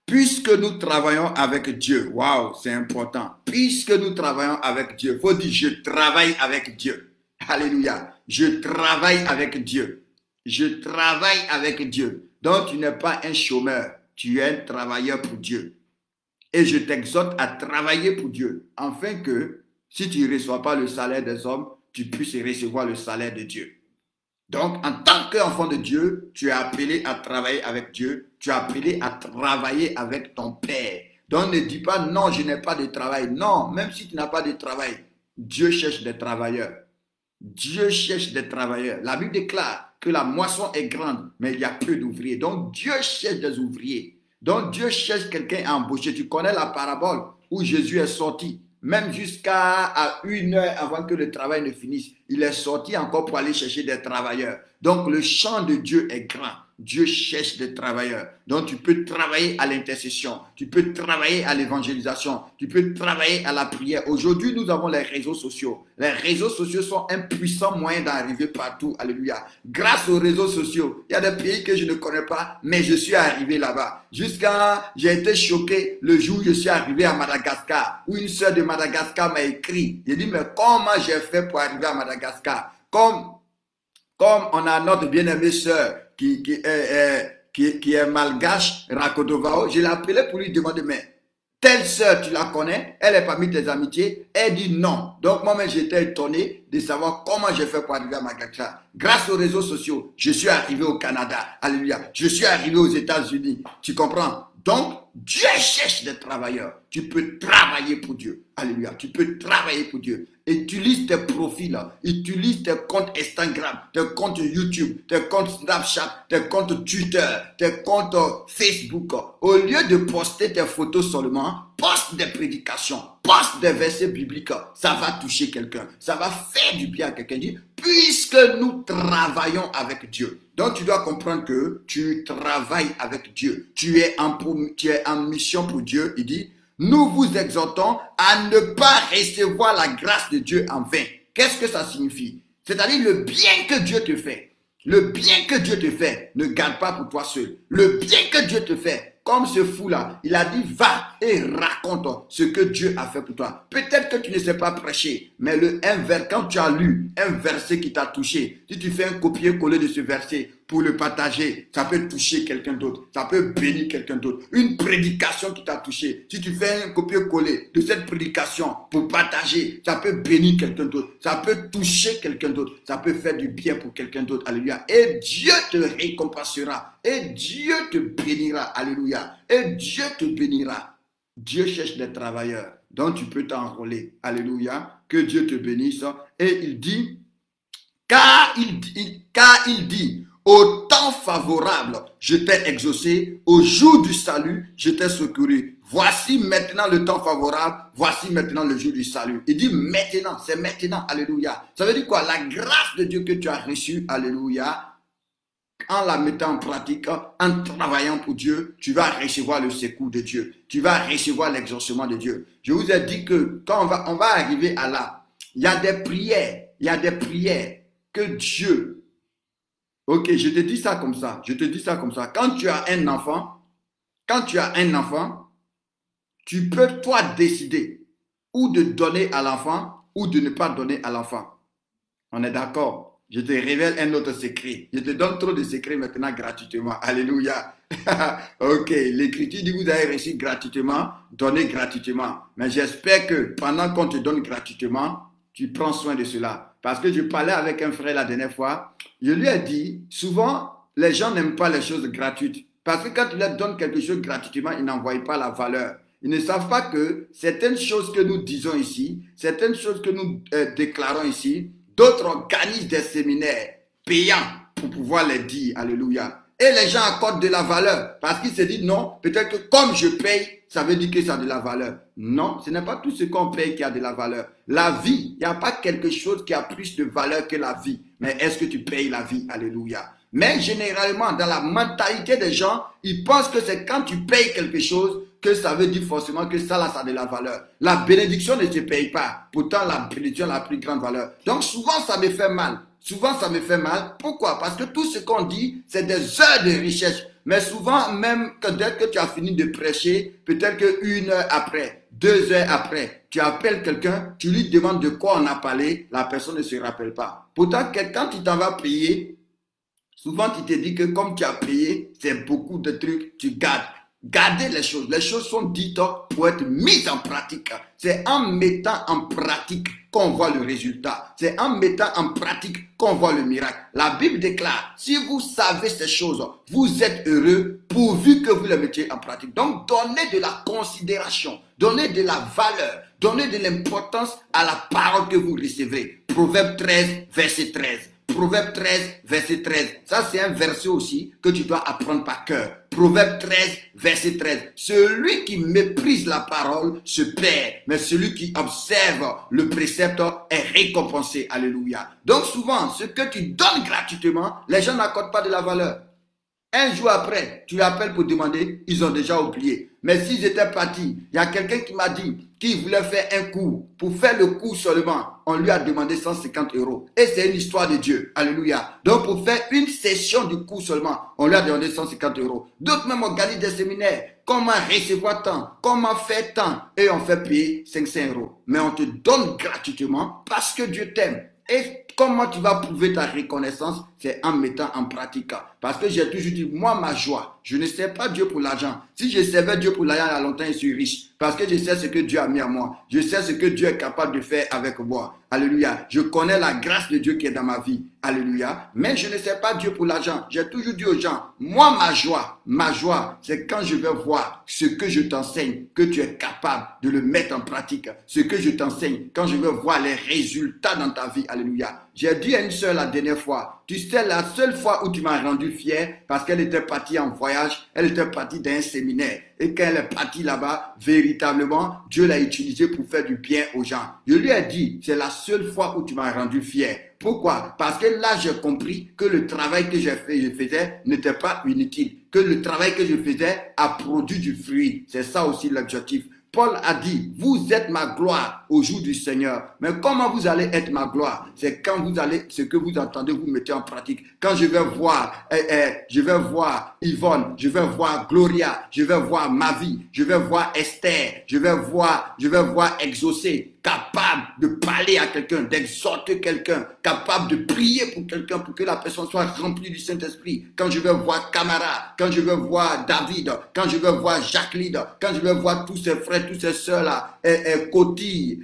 Puisque nous travaillons avec Dieu. Waouh, c'est important. Puisque nous travaillons avec Dieu. Il faut dire, je travaille avec Dieu. Alléluia. Je travaille avec Dieu. Je travaille avec Dieu. Donc, tu n'es pas un chômeur. Tu es un travailleur pour Dieu. Et je t'exhorte à travailler pour Dieu, afin que, si tu ne reçois pas le salaire des hommes, tu puisses recevoir le salaire de Dieu. Donc, en tant qu'enfant de Dieu, tu es appelé à travailler avec Dieu, tu es appelé à travailler avec ton Père. Donc, ne dis pas, non, je n'ai pas de travail. Non, même si tu n'as pas de travail, Dieu cherche des travailleurs. Dieu cherche des travailleurs. La Bible déclare que la moisson est grande, mais il y a peu d'ouvriers. Donc, Dieu cherche des ouvriers. Donc, Dieu cherche quelqu'un à embaucher. Tu connais la parabole où Jésus est sorti, même jusqu'à 1 heure avant que le travail ne finisse. Il est sorti encore pour aller chercher des travailleurs. Donc, le champ de Dieu est grand. Dieu cherche des travailleurs. Donc, tu peux travailler à l'intercession. Tu peux travailler à l'évangélisation. Tu peux travailler à la prière. Aujourd'hui, nous avons les réseaux sociaux. Les réseaux sociaux sont un puissant moyen d'arriver partout. Alléluia. Grâce aux réseaux sociaux, il y a des pays que je ne connais pas, mais je suis arrivé là-bas. J'ai été choqué le jour où je suis arrivé à Madagascar, où une sœur de Madagascar m'a écrit. J'ai dit, mais comment j'ai fait pour arriver à Madagascar? Comme on a notre bien-aimée sœur qui est malgache, Rakodovao, je l'ai appelé pour lui demander, mais telle sœur, tu la connais? Elle est parmi tes amitiés? Elle dit non. Donc moi-même, j'étais étonné de savoir comment j'ai fait pour arriver à Madagascar. Grâce aux réseaux sociaux, je suis arrivé au Canada. Alléluia. Je suis arrivé aux États-Unis. Tu comprends? Donc, Dieu cherche des travailleurs. Tu peux travailler pour Dieu. Alléluia. Tu peux travailler pour Dieu. Utilise tes profils, utilise tes comptes Instagram, tes comptes YouTube, tes comptes Snapchat, tes comptes Twitter, tes comptes Facebook. Au lieu de poster tes photos seulement, poste des prédications, poste des versets bibliques. Ça va toucher quelqu'un. Ça va faire du bien à quelqu'un. Dit, puisque nous travaillons avec Dieu. Donc tu dois comprendre que tu travailles avec Dieu. Tu es en mission pour Dieu. Il dit, nous vous exhortons à ne pas recevoir la grâce de Dieu en vain. Qu'est-ce que ça signifie? C'est-à-dire le bien que Dieu te fait. Le bien que Dieu te fait, ne garde pas pour toi seul. Le bien que Dieu te fait, comme ce fou-là, il a dit, va et raconte ce que Dieu a fait pour toi. Peut-être que tu ne sais pas prêcher, mais quand tu as lu un verset qui t'a touché, si tu fais un copier-coller de ce verset pour le partager, ça peut toucher quelqu'un d'autre, ça peut bénir quelqu'un d'autre. Une prédication qui t'a touché, si tu fais un copier-coller de cette prédication pour partager, ça peut bénir quelqu'un d'autre, ça peut toucher quelqu'un d'autre, ça peut faire du bien pour quelqu'un d'autre. Alléluia. Et Dieu te récompensera. Et Dieu te bénira. Alléluia. Et Dieu te bénira. Dieu cherche des travailleurs. Donc tu peux t'enrôler. Alléluia. Que Dieu te bénisse. Et il dit, car il dit, au temps favorable, je t'ai exaucé. Au jour du salut, je t'ai secouru. Voici maintenant le temps favorable. Voici maintenant le jour du salut. Il dit maintenant. C'est maintenant. Alléluia. Ça veut dire quoi? La grâce de Dieu que tu as reçue. Alléluia. En la mettant en pratique, en travaillant pour Dieu, tu vas recevoir le secours de Dieu. Tu vas recevoir l'exaucement de Dieu. Je vous ai dit que quand on va arriver à là, il y a des prières que Dieu... Ok, je te dis ça comme ça. Quand tu as un enfant, tu peux toi décider ou de donner à l'enfant ou de ne pas donner à l'enfant. On est d'accord? Je te révèle un autre secret. Je te donne trop de secrets maintenant gratuitement. Alléluia. Ok, l'écriture dit vous avez reçu gratuitement, donnez gratuitement. Mais j'espère que pendant qu'on te donne gratuitement, tu prends soin de cela. Parce que je parlais avec un frère la dernière fois. Je lui ai dit, souvent, les gens n'aiment pas les choses gratuites. Parce que quand tu leur donnes quelque chose gratuitement, ils n'en voient pas la valeur. Ils ne savent pas que certaines choses que nous disons ici, certaines choses que nous déclarons ici, d'autres organisent des séminaires payants pour pouvoir les dire. Alléluia. Et les gens accordent de la valeur parce qu'ils se disent non, peut-être que comme je paye, ça veut dire que ça a de la valeur. Non, ce n'est pas tout ce qu'on paye qui a de la valeur. La vie, il n'y a pas quelque chose qui a plus de valeur que la vie. Mais est-ce que tu payes la vie? Alléluia. Mais généralement, dans la mentalité des gens, ils pensent que c'est quand tu payes quelque chose que ça veut dire forcément que ça, là, ça a de la valeur. La bénédiction ne se paye pas. Pourtant, la bénédiction a la plus grande valeur. Donc, souvent, ça me fait mal. Pourquoi? Parce que tout ce qu'on dit, c'est des heures de recherche. Mais souvent, même dès que tu as fini de prêcher, peut-être qu'une heure après, 2 heures après, tu appelles quelqu'un, tu lui demandes de quoi on a parlé, la personne ne se rappelle pas. Pourtant, quand tu t'en vas payer, souvent, tu te dis que comme tu as payé, c'est beaucoup de trucs, tu gardes. Gardez les choses. Les choses sont dites pour être mises en pratique. C'est en mettant en pratique qu'on voit le résultat. C'est en mettant en pratique qu'on voit le miracle. La Bible déclare, si vous savez ces choses, vous êtes heureux pourvu que vous les mettiez en pratique. Donc, donnez de la considération, donnez de la valeur, donnez de l'importance à la parole que vous recevrez. Proverbe 13, verset 13. Proverbe 13, verset 13. Ça, c'est un verset aussi que tu dois apprendre par cœur. Proverbe 13, verset 13. Celui qui méprise la parole se perd, mais celui qui observe le précepte est récompensé. Alléluia. Donc souvent, ce que tu donnes gratuitement, les gens n'accordent pas de la valeur. Un jour après, tu appelles pour demander, ils ont déjà oublié. Mais s'ils étaient partis, il y a quelqu'un qui m'a dit qu'il voulait faire un cours. Pour faire le cours seulement, on lui a demandé 150 €. Et c'est une histoire de Dieu. Alléluia. Donc pour faire une session du cours seulement, on lui a demandé 150 €. D'autres même organisent des séminaires. Comment recevoir tant? Comment faire tant? Et on fait payer 500 €. Mais on te donne gratuitement parce que Dieu t'aime. Et comment tu vas prouver ta reconnaissance? C'est en mettant en pratique. Parce que j'ai toujours dit, moi, ma joie, je ne sers pas Dieu pour l'argent. Si je servais Dieu pour l'argent, il y a longtemps, je suis riche. parce que je sais ce que Dieu a mis en moi. Je sais ce que Dieu est capable de faire avec moi. Alléluia. Je connais la grâce de Dieu qui est dans ma vie. Alléluia. Mais je ne sais pas Dieu pour l'argent. J'ai toujours dit aux gens, moi, ma joie, c'est quand je vais voir ce que je t'enseigne, que tu es capable de le mettre en pratique. Ce que je t'enseigne, quand je vais voir les résultats dans ta vie. Alléluia. J'ai dit à une sœur la dernière fois, tu sais, la seule fois où tu m'as rendu fier, parce qu'elle était partie en voyage, elle était partie d'un séminaire. Et quand elle est partie là-bas, véritablement, Dieu l'a utilisée pour faire du bien aux gens. Je lui ai dit, c'est la seule fois où tu m'as rendu fier. Pourquoi? Parce que là, j'ai compris que le travail que je faisais n'était pas inutile. Que le travail que je faisais a produit du fruit. C'est ça aussi l'objectif. Paul a dit, vous êtes ma gloire au jour du Seigneur. Mais comment vous allez être ma gloire? C'est quand vous allez, ce que vous entendez, vous mettez en pratique. Quand je vais voir Yvonne, je vais voir Gloria, je vais voir Mavi, je vais voir Esther, je vais voir Exaucé, capable de parler à quelqu'un, d'exhorter quelqu'un, capable de prier pour quelqu'un pour que la personne soit remplie du Saint-Esprit. Quand je vais voir Camara, quand je vais voir David, quand je vais voir Jacqueline, quand je vais voir tous ces frères, tous ces sœurs-là, Coty,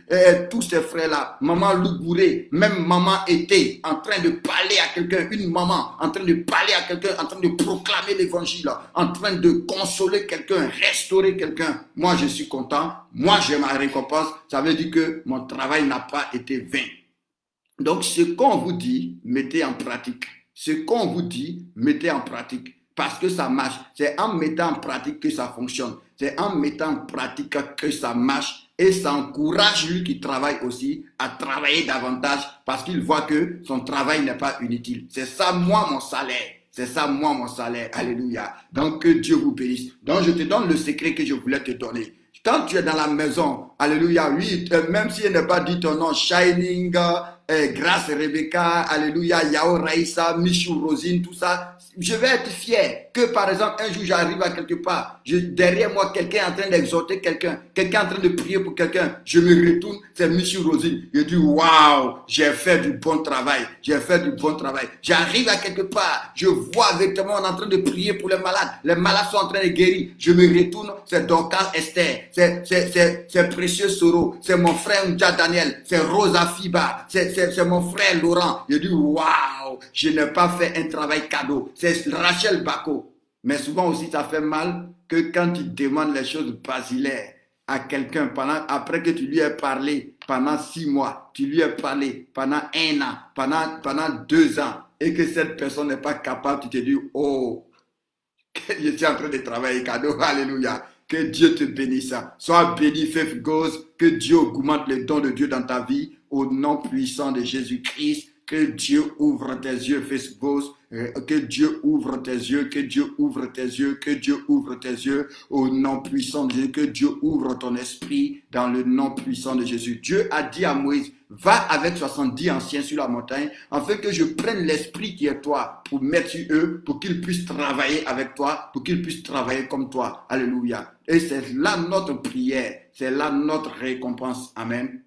tous ces frères-là, maman Lougouré, même maman était en train de parler à quelqu'un, une maman en train de parler à quelqu'un, en train de proclamer l'évangile, en train de consoler quelqu'un, restaurer quelqu'un. Moi, je suis content. Moi, j'ai ma récompense. Ça veut dire que mon travail n'a pas été vain. Donc, ce qu'on vous dit, mettez en pratique. Ce qu'on vous dit, mettez en pratique. Parce que ça marche. C'est en mettant en pratique que ça fonctionne. C'est en mettant en pratique que ça marche. Et ça encourage lui qui travaille aussi à travailler davantage parce qu'il voit que son travail n'est pas inutile. C'est ça, moi, mon salaire. C'est ça, moi, mon salaire. Alléluia. Donc, que Dieu vous bénisse. Donc, je te donne le secret que je voulais te donner. Quand tu es dans la maison, alléluia, oui, même si elle n'est pas dit ton nom, Shining, Grâce Rebecca, alléluia, Yao Raïssa, Michou Rosine, tout ça, je vais être fier que par exemple un jour j'arrive à quelque part, derrière moi quelqu'un est en train d'exhorter quelqu'un est en train de prier pour quelqu'un, je me retourne, c'est Michou Rosine, je dis waouh, j'ai fait du bon travail, j'arrive à quelque part, je vois véritablement on est en train de prier pour les malades sont en train de guérir, je me retourne, c'est Dorcas Esther, c'est Précieux Soro, c'est mon frère Ndja Daniel, c'est Rosa Fiba, c'est mon frère Laurent. Je dis waouh, je n'ai pas fait un travail cadeau. C'est Rachel Bako. Mais souvent aussi, ça fait mal que quand tu demandes les choses basilaires à quelqu'un, après que tu lui aies parlé pendant 6 mois, tu lui aies parlé pendant 1 an, pendant 2 ans, et que cette personne n'est pas capable, tu te dis, oh, je suis en train de travailler cadeau. Alléluia. Que Dieu te bénisse. Sois béni, Faith Goes. Que Dieu augmente les dons de Dieu dans ta vie. Au nom puissant de Jésus-Christ. Que Dieu ouvre tes yeux, Faith Goes. Que Dieu ouvre tes yeux, que Dieu ouvre tes yeux, que Dieu ouvre tes yeux au nom puissant de Jésus, que Dieu ouvre ton esprit dans le nom puissant de Jésus. Dieu a dit à Moïse, va avec 70 anciens sur la montagne, afin que je prenne l'esprit qui est toi pour mettre sur eux, pour qu'ils puissent travailler avec toi, pour qu'ils puissent travailler comme toi. Alléluia. Et c'est là notre prière, c'est là notre récompense. Amen.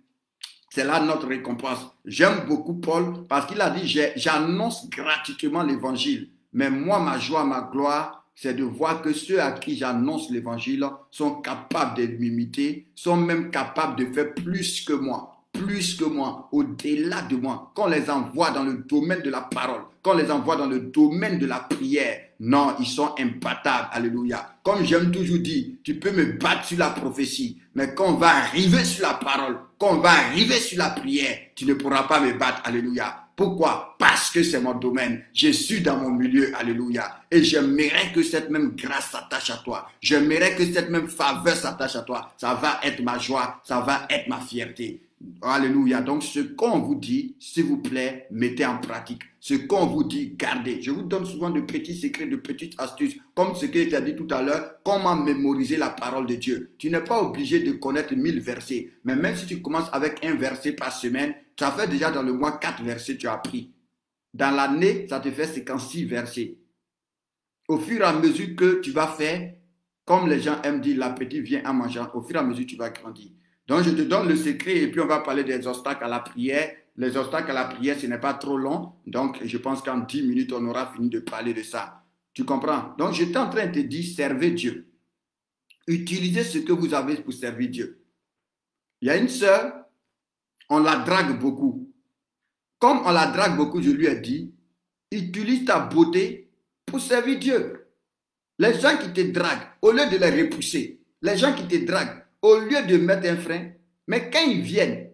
C'est là notre récompense. J'aime beaucoup Paul parce qu'il a dit, j'annonce gratuitement l'évangile. Mais moi, ma joie, ma gloire, c'est de voir que ceux à qui j'annonce l'évangile sont capables de m'imiter, sont même capables de faire plus que moi, au-delà de moi. Qu'on les envoie dans le domaine de la parole, qu'on les envoie dans le domaine de la prière. Non, ils sont imbattables. Alléluia. Comme j'aime toujours dire, tu peux me battre sur la prophétie, mais quand on va arriver sur la parole, quand on va arriver sur la prière, tu ne pourras pas me battre. Alléluia. Pourquoi? Parce que c'est mon domaine. Je suis dans mon milieu. Alléluia. Et j'aimerais que cette même grâce s'attache à toi. J'aimerais que cette même faveur s'attache à toi. Ça va être ma joie. Ça va être ma fierté. Alléluia. Donc, ce qu'on vous dit, s'il vous plaît, mettez en pratique. Ce qu'on vous dit, gardez. Je vous donne souvent de petits secrets, de petites astuces, comme ce que j'ai dit tout à l'heure, comment mémoriser la parole de Dieu. Tu n'es pas obligé de connaître 1000 versets, mais même si tu commences avec un verset par semaine, ça fait déjà dans le mois 4 versets tu as appris. Dans l'année, ça te fait 56 versets. Au fur et à mesure que tu vas faire, comme les gens aiment dire, l'appétit vient en mangeant, au fur et à mesure tu vas grandir. Donc, je te donne le secret et puis on va parler des obstacles à la prière. Les obstacles à la prière, ce n'est pas trop long. Donc, je pense qu'en 10 minutes, on aura fini de parler de ça. Tu comprends? Donc, j'étais en train de te dire, servez Dieu. Utilisez ce que vous avez pour servir Dieu. Il y a une sœur, on la drague beaucoup. Comme on la drague beaucoup, je lui ai dit, utilise ta beauté pour servir Dieu. Les gens qui te draguent, au lieu de les repousser, les gens qui te draguent, au lieu de mettre un frein, mais quand ils viennent,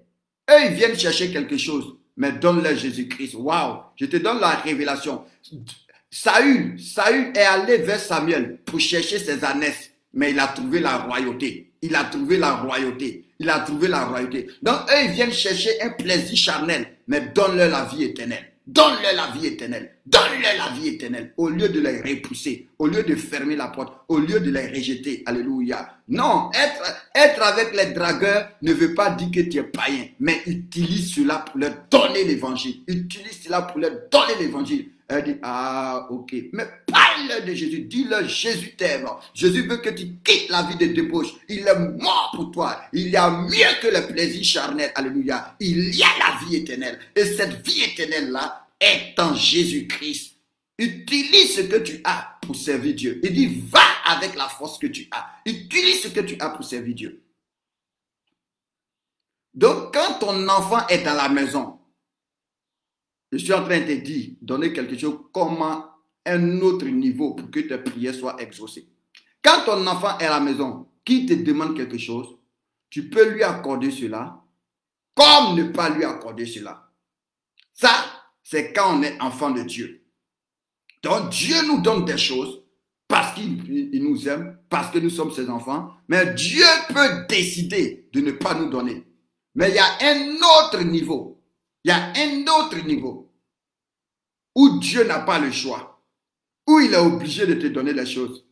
eux, ils viennent chercher quelque chose, mais donne-leur Jésus-Christ. Waouh, je te donne la révélation. Saül est allé vers Samuel pour chercher ses ânesses, mais il a trouvé la royauté. Il a trouvé la royauté. Il a trouvé la royauté. Donc, eux, ils viennent chercher un plaisir charnel, mais donne-leur la vie éternelle. Donne-leur la vie éternelle. Donne-leur la vie éternelle. Au lieu de les repousser, au lieu de fermer la porte, au lieu de les rejeter. Alléluia. Non, être avec les dragueurs ne veut pas dire que tu es païen, mais utilise cela pour leur donner l'évangile. Utilise cela pour leur donner l'évangile. Elle dit, ah, ok. Mais parle de Jésus. Dis-leur, Jésus t'aime. Jésus veut que tu quittes la vie de débauche. Il est mort pour toi. Il y a mieux que le plaisir charnel. Alléluia. Il y a la vie éternelle. Et cette vie éternelle-là est en Jésus-Christ. Utilise ce que tu as pour servir Dieu. Il dit, va avec la force que tu as. Utilise ce que tu as pour servir Dieu. Donc, quand ton enfant est dans la maison, je suis en train de te dire, donner quelque chose comme un autre niveau pour que tes prières soient exaucées. Quand ton enfant est à la maison, qui te demande quelque chose, tu peux lui accorder cela, comme ne pas lui accorder cela. Ça, c'est quand on est enfant de Dieu. Donc, Dieu nous donne des choses parce qu'il nous aime, parce que nous sommes ses enfants, mais Dieu peut décider de ne pas nous donner. Mais il y a un autre niveau. Il y a un autre niveau où Dieu n'a pas le choix, où il est obligé de te donner les choses.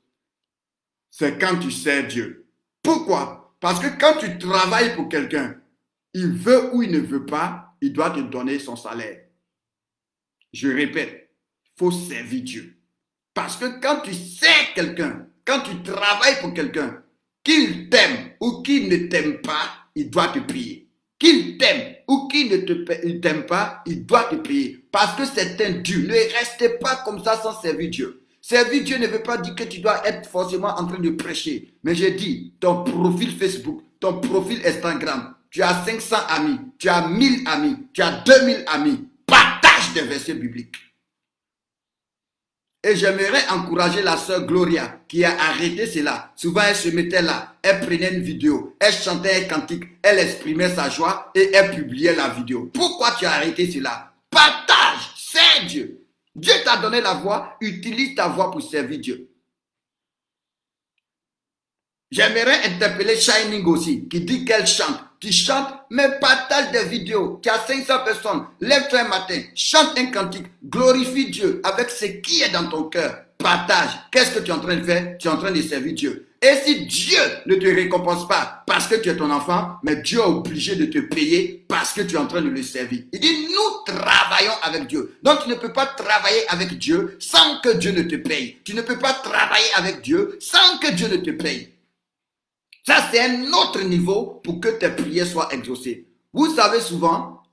C'est quand tu sers Dieu. Pourquoi? Parce que quand tu travailles pour quelqu'un, il veut ou il ne veut pas, il doit te donner son salaire. Je répète, il faut servir Dieu. Parce que quand tu sers quelqu'un, quand tu travailles pour quelqu'un, qu'il t'aime ou qu'il ne t'aime pas, il doit te payer. Qu'il t'aime ou qu'il ne t'aime pas, il doit te payer. Parce que c'est un dû. Ne restez pas comme ça sans servir Dieu. Servir Dieu ne veut pas dire que tu dois être forcément en train de prêcher. Mais j'ai dit, ton profil Facebook, ton profil Instagram, tu as 500 amis, tu as 1000 amis, tu as 2000 amis. Partage des versets bibliques. Et j'aimerais encourager la sœur Gloria qui a arrêté cela. Souvent, elle se mettait là, elle prenait une vidéo, elle chantait un cantique, elle exprimait sa joie et elle publiait la vidéo. Pourquoi tu as arrêté cela? Partage, sers Dieu. Dieu t'a donné la voix, utilise ta voix pour servir Dieu. J'aimerais interpeller Shining aussi, qui dit qu'elle chante. Tu chantes, mais partage des vidéos. Tu as 500 personnes. Lève-toi un matin, chante un cantique, glorifie Dieu avec ce qui est dans ton cœur. Partage. Qu'est-ce que tu es en train de faire? Tu es en train de servir Dieu. Et si Dieu ne te récompense pas parce que tu es ton enfant, mais Dieu est obligé de te payer parce que tu es en train de le servir. Il dit, nous travaillons avec Dieu. Donc tu ne peux pas travailler avec Dieu sans que Dieu ne te paye. Tu ne peux pas travailler avec Dieu sans que Dieu ne te paye. Ça, c'est un autre niveau pour que tes prières soient exaucées. Vous savez souvent,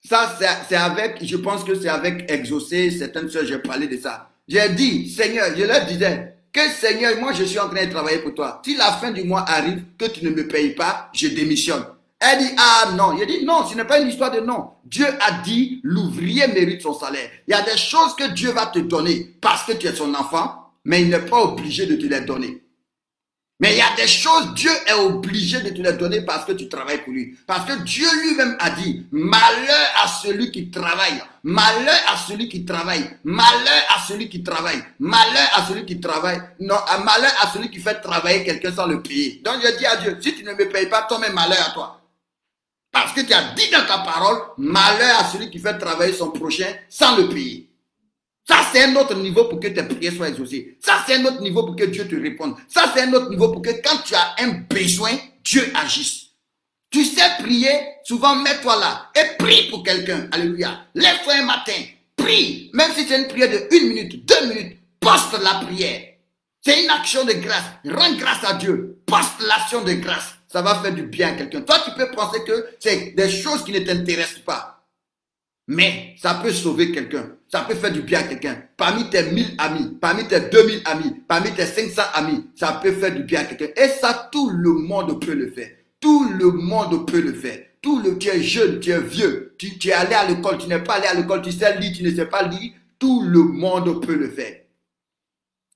ça, c'est avec, je pense que c'est avec exaucer. Certaines soeurs, j'ai parlé de ça. J'ai dit, Seigneur, je leur disais, que Seigneur, moi, je suis en train de travailler pour toi. Si la fin du mois arrive, que tu ne me payes pas, je démissionne. Elle dit, ah non. Il dit, non, ce n'est pas une histoire de non. Dieu a dit, l'ouvrier mérite son salaire. Il y a des choses que Dieu va te donner parce que tu es son enfant, mais il n'est pas obligé de te les donner. Mais il y a des choses, Dieu est obligé de te les donner parce que tu travailles pour lui. Parce que Dieu lui-même a dit, malheur à celui qui travaille, malheur à celui qui travaille, malheur à celui qui travaille, malheur à celui qui travaille, non, malheur à celui qui fait travailler quelqu'un sans le payer. Donc je dis à Dieu, si tu ne me payes pas, toi-même malheur à toi. Parce que tu as dit dans ta parole, malheur à celui qui fait travailler son prochain sans le payer. Ça, c'est un autre niveau pour que tes prières soient exaucées. Ça, c'est un autre niveau pour que Dieu te réponde. Ça, c'est un autre niveau pour que quand tu as un besoin, Dieu agisse. Tu sais prier, souvent mets-toi là et prie pour quelqu'un. Alléluia. Lève-toi un matin, prie. Même si c'est une prière de 1 minute, 2 minutes, poste la prière. C'est une action de grâce. Rends grâce à Dieu. Poste l'action de grâce. Ça va faire du bien à quelqu'un. Toi, tu peux penser que c'est des choses qui ne t'intéressent pas. Mais ça peut sauver quelqu'un. Ça peut faire du bien à quelqu'un. Parmi tes 1000 amis, parmi tes 2000 amis, parmi tes 500 amis, ça peut faire du bien à quelqu'un. Et ça, tout le monde peut le faire. Tout le monde peut le faire. Tu es jeune, tu es vieux, tu es allé à l'école, tu n'es pas allé à l'école, tu sais lire, tu ne sais pas lire. Tout le monde peut le faire.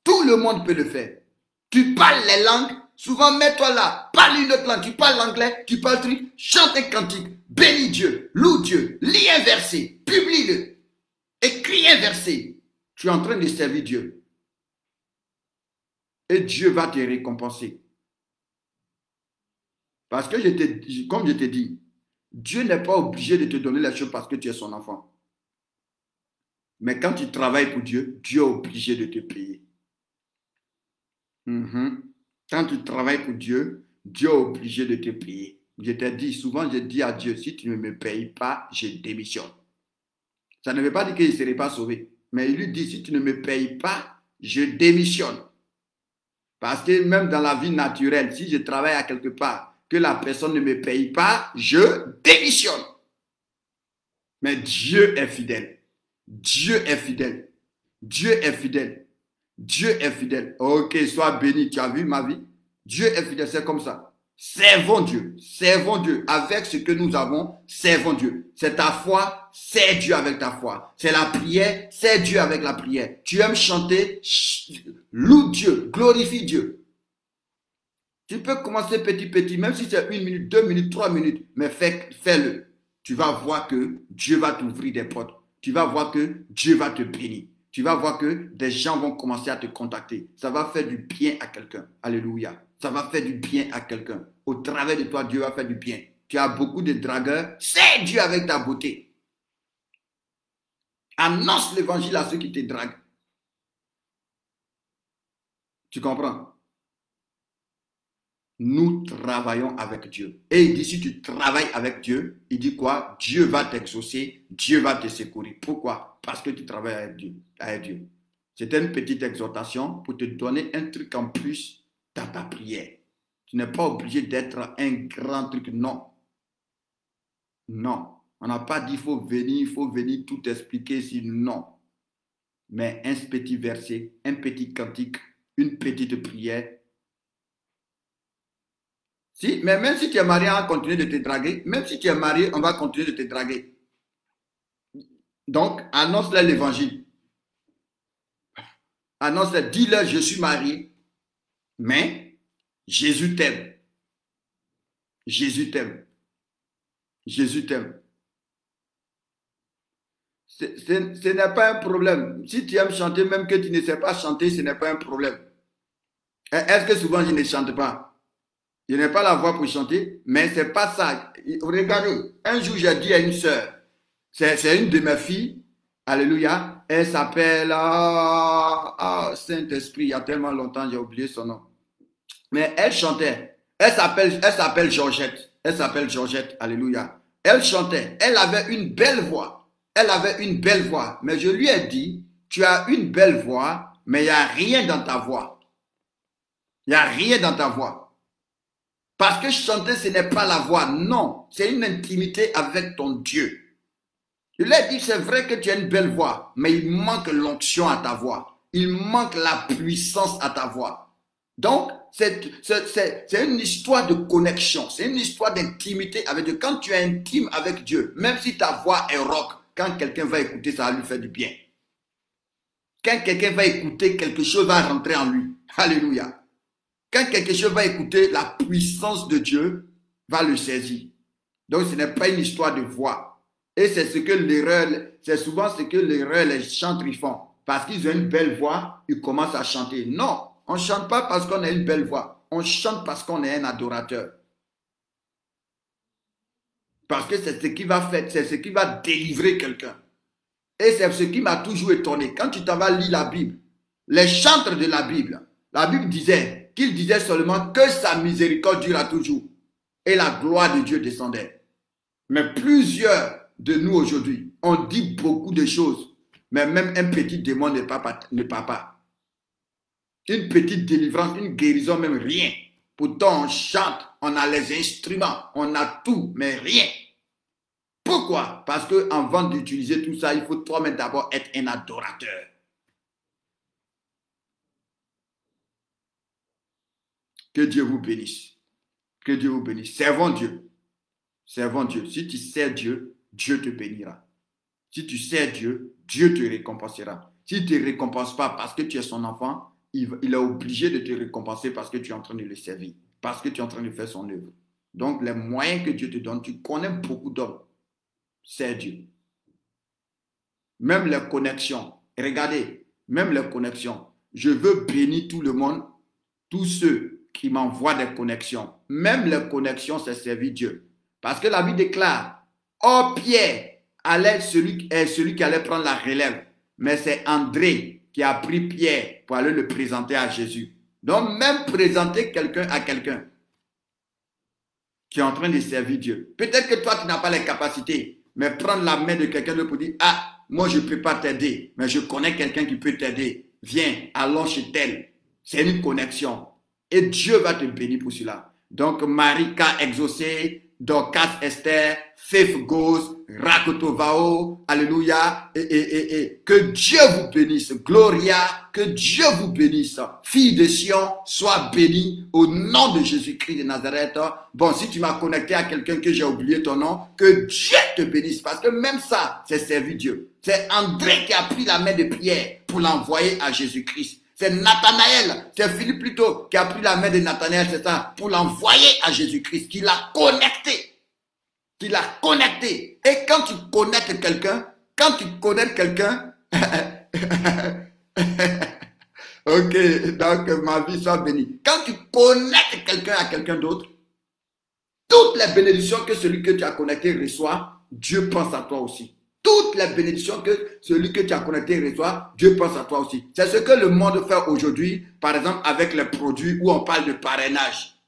Tout le monde peut le faire. Tu parles les langues, souvent mets-toi là, parle une autre langue, tu parles l'anglais, tu parles truc, chante un cantique, bénis Dieu, loue Dieu, lis un verset, publie-le, écris un verset. Tu es en train de servir Dieu. Et Dieu va te récompenser. Parce que comme je t'ai dit, Dieu n'est pas obligé de te donner les choses parce que tu es son enfant. Mais quand tu travailles pour Dieu, Dieu est obligé de te payer. Quand tu travailles pour Dieu, Dieu est obligé de te payer. Je t'ai dit, souvent je dis à Dieu, si tu ne me payes pas, je démissionne. Ça ne veut pas dire qu'il ne serait pas sauvé. Mais il lui dit, si tu ne me payes pas, je démissionne. Parce que même dans la vie naturelle, si je travaille à quelque part, que la personne ne me paye pas, je démissionne. Mais Dieu est fidèle. Dieu est fidèle. Dieu est fidèle. Dieu est fidèle. Ok, sois béni. Tu as vu ma vie? Dieu est fidèle, c'est comme ça. Servons Dieu. Servons Dieu. Avec ce que nous avons, servons Dieu. C'est ta foi, sers Dieu avec ta foi. C'est la prière, sers Dieu avec la prière. Tu aimes chanter, loue Dieu, glorifie Dieu. Tu peux commencer petit, même si c'est 1 minute, 2 minutes, 3 minutes, mais fais-le. Tu vas voir que Dieu va t'ouvrir des portes. Tu vas voir que Dieu va te bénir. Tu vas voir que des gens vont commencer à te contacter. Ça va faire du bien à quelqu'un. Alléluia. Ça va faire du bien à quelqu'un. Au travers de toi, Dieu va faire du bien. Tu as beaucoup de dragueurs. Sers Dieu avec ta beauté. Annonce l'évangile à ceux qui te draguent. Tu comprends? Nous travaillons avec Dieu. Et il dit, si tu travailles avec Dieu, il dit quoi? Dieu va t'exaucer, Dieu va te secourir. Pourquoi? Parce que tu travailles avec Dieu. C'était une petite exhortation pour te donner un truc en plus dans ta prière. Tu n'es pas obligé d'être un grand truc, non. Non. On n'a pas dit, il faut venir tout expliquer ici, non. Mais un petit verset, un petit cantique, une petite prière. Si, mais même si tu es marié, on va continuer de te draguer. Même si tu es marié, on va continuer de te draguer. Donc, annonce-leur l'évangile. Annonce-leur, dis-leur, je suis marié, mais Jésus t'aime. Jésus t'aime. Jésus t'aime. Ce n'est pas un problème. Si tu aimes chanter, même que tu ne sais pas chanter, ce n'est pas un problème. Est-ce que souvent je ne chante pas? Je n'ai pas la voix pour chanter, mais ce n'est pas ça. Regardez, un jour j'ai dit à une sœur, c'est une de mes filles, alléluia, elle s'appelle Saint-Esprit, il y a tellement longtemps, j'ai oublié son nom. Mais elle chantait, elle s'appelle Georgette, alléluia. Elle chantait, elle avait une belle voix, mais je lui ai dit, tu as une belle voix, mais il n'y a rien dans ta voix. Il n'y a rien dans ta voix. Parce que chanter, ce n'est pas la voix. Non, c'est une intimité avec ton Dieu. Je lui ai dit, c'est vrai que tu as une belle voix, mais il manque l'onction à ta voix. Il manque la puissance à ta voix. Donc, c'est une histoire de connexion. C'est une histoire d'intimité avec Dieu. Quand tu es intime avec Dieu, même si ta voix est rock, quand quelqu'un va écouter, ça va lui faire du bien. Quand quelqu'un va écouter, quelque chose va rentrer en lui. Alléluia. Quand quelque chose va écouter, la puissance de Dieu va le saisir. Donc, ce n'est pas une histoire de voix. Et c'est souvent ce que l'erreur, les chantres ils font. Parce qu'ils ont une belle voix, ils commencent à chanter. Non, on ne chante pas parce qu'on a une belle voix. On chante parce qu'on est un adorateur. Parce que c'est ce qui va faire, c'est ce qui va délivrer quelqu'un. Et c'est ce qui m'a toujours étonné. Quand tu t'en vas lire la Bible, les chantres de la Bible disait qu'il disait seulement que sa miséricorde durera toujours et la gloire de Dieu descendait. Mais plusieurs de nous aujourd'hui, on dit beaucoup de choses, mais même un petit démon ne part pas. Une petite délivrance, une guérison, même rien. Pourtant, on chante, on a les instruments, on a tout, mais rien. Pourquoi? Parce qu'avant d'utiliser tout ça, il faut toi-même d'abord être un adorateur. Que Dieu vous bénisse. Que Dieu vous bénisse. Servons Dieu. Servons Dieu. Si tu sers Dieu, Dieu te bénira. Si tu sers Dieu, Dieu te récompensera. S'il ne te récompense pas parce que tu es son enfant, il est obligé de te récompenser parce que tu es en train de le servir, parce que tu es en train de faire son œuvre. Donc, les moyens que Dieu te donne, tu connais beaucoup d'hommes. Sers Dieu. Même les connexions. Regardez, même les connexions. Je veux bénir tout le monde, tous ceux qui m'envoient des connexions. Même les connexions, c'est servir Dieu. Parce que la Bible déclare, oh Pierre, celui qui allait prendre la relève. Mais c'est André qui a pris Pierre pour aller le présenter à Jésus. Donc, même présenter quelqu'un à quelqu'un qui est en train de servir Dieu. Peut-être que toi, tu n'as pas les capacités, mais prendre la main de quelqu'un d'autre pour dire, ah, moi, je ne peux pas t'aider, mais je connais quelqu'un qui peut t'aider. Viens, allons chez tel. C'est une connexion. Et Dieu va te bénir pour cela. Donc, Marie qui a exaucé, Dorcas Esther, Faith Goes, Rakotovao, Alléluia, et que Dieu vous bénisse, Gloria, que Dieu vous bénisse, fille de Sion, sois bénie au nom de Jésus-Christ de Nazareth. Bon, si tu m'as connecté à quelqu'un que j'ai oublié ton nom, que Dieu te bénisse, parce que même ça, c'est servir Dieu. C'est André qui a pris la main de Pierre pour l'envoyer à Jésus-Christ. C'est Nathanaël, c'est Philippe plutôt, qui a pris la main de Nathanaël, c'est ça, pour l'envoyer à Jésus-Christ, qui l'a connecté. Qui l'a connecté. Et quand tu connectes quelqu'un, ok, donc ma vie soit bénie. Quand tu connectes quelqu'un à quelqu'un d'autre, toutes les bénédictions que celui que tu as connecté reçoit, Dieu pense à toi aussi. Toutes les bénédictions que celui que tu as connecté reçoit, Dieu pense à toi aussi. C'est ce que le monde fait aujourd'hui, par exemple avec les produits où on parle de parrainage.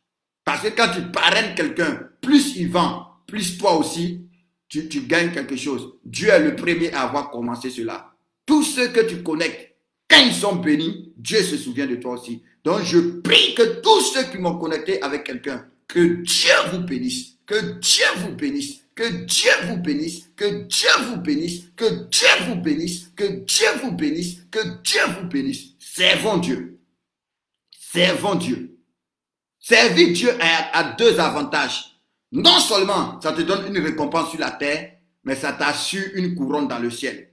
Parce que quand tu parraines quelqu'un, plus il vend, plus toi aussi, tu gagnes quelque chose. Dieu est le premier à avoir commencé cela. Tous ceux que tu connectes, quand ils sont bénis, Dieu se souvient de toi aussi. Donc je prie que tous ceux qui m'ont connecté avec quelqu'un, que Dieu vous bénisse, que Dieu vous bénisse. Que Dieu vous bénisse, que Dieu vous bénisse, que Dieu vous bénisse, que Dieu vous bénisse, que Dieu vous bénisse. Servons Dieu. Servons Dieu. Servir Dieu a deux avantages. Non seulement ça te donne une récompense sur la terre, mais ça t'assure une couronne dans le ciel.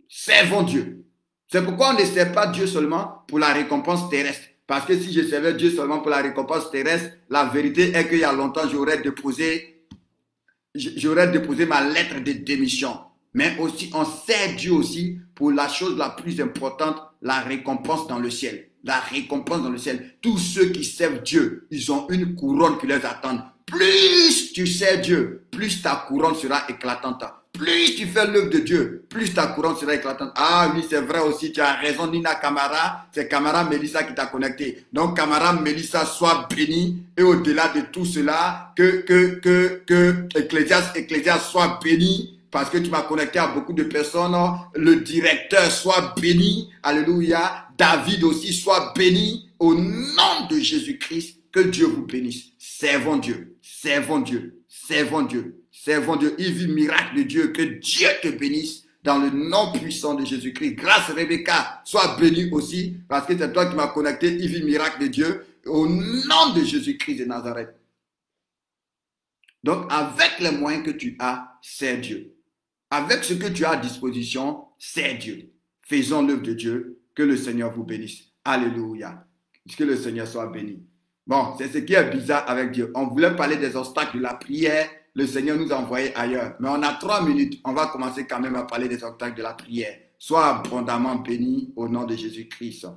Servons Dieu. C'est pourquoi on ne sert pas Dieu seulement pour la récompense terrestre. Parce que si je servais Dieu seulement pour la récompense terrestre, la vérité est qu'il y a longtemps, j'aurais déposé ma lettre de démission. Mais aussi, on sert Dieu aussi pour la chose la plus importante, la récompense dans le ciel. La récompense dans le ciel. Tous ceux qui servent Dieu, ils ont une couronne qui les attend. Plus tu sers Dieu, plus ta couronne sera éclatante. Plus tu fais l'œuvre de Dieu, plus ta couronne sera éclatante. Ah oui, c'est vrai aussi, tu as raison, Nina Camara. C'est Camara Mélissa qui t'a connecté. Donc, Camara Mélissa, sois béni. Et au-delà de tout cela, que Ecclésias soit béni. Parce que tu m'as connecté à beaucoup de personnes. Le directeur soit béni. Alléluia. David aussi soit béni. Au nom de Jésus-Christ, que Dieu vous bénisse. Servons Dieu. Servons Dieu. Servons Dieu. Servons Dieu. Il vit miracle de Dieu. Que Dieu te bénisse dans le nom puissant de Jésus-Christ. Grâce Rebecca, sois béni aussi. Parce que c'est toi qui m'as connecté. Il vit miracle de Dieu. Au nom de Jésus-Christ de Nazareth. Donc, avec les moyens que tu as, sers Dieu. Avec ce que tu as à disposition, sers Dieu. Faisons l'œuvre de Dieu. Que le Seigneur vous bénisse. Alléluia. Que le Seigneur soit béni. Bon, c'est ce qui est bizarre avec Dieu. On voulait parler des obstacles de la prière. Le Seigneur nous a envoyés ailleurs. Mais on a 3 minutes. On va commencer quand même à parler des obstacles de la prière. Sois abondamment béni au nom de Jésus-Christ.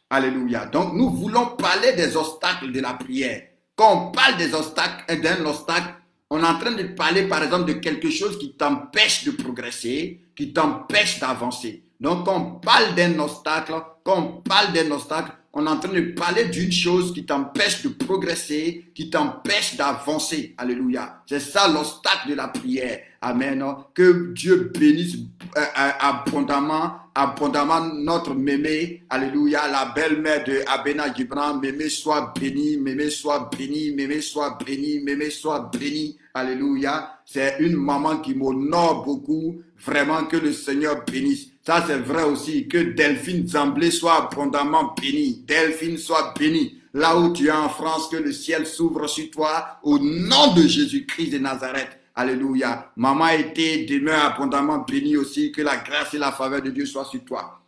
Alléluia. Donc, nous voulons parler des obstacles de la prière. Quand on parle des obstacles, d'un obstacle, on est en train de parler, par exemple, de quelque chose qui t'empêche de progresser, qui t'empêche d'avancer. Donc, quand on parle d'un obstacle, on est en train de parler d'une chose qui t'empêche de progresser, qui t'empêche d'avancer. Alléluia. C'est ça l'obstacle de la prière. Amen. Que Dieu bénisse abondamment abondamment notre mémé, alléluia, la belle-mère de Abena Gibran, mémé soit béni, mémé soit béni, mémé soit béni, mémé soit béni, alléluia. C'est une maman qui m'honore beaucoup, vraiment que le Seigneur bénisse. Ça c'est vrai aussi, que Delphine Zamblé soit abondamment bénie, Delphine soit bénie. Là où tu es en France, que le ciel s'ouvre sur toi, au nom de Jésus-Christ de Nazareth. Alléluia. Maman était, demeure abondamment bénie aussi, que la grâce et la faveur de Dieu soient sur toi.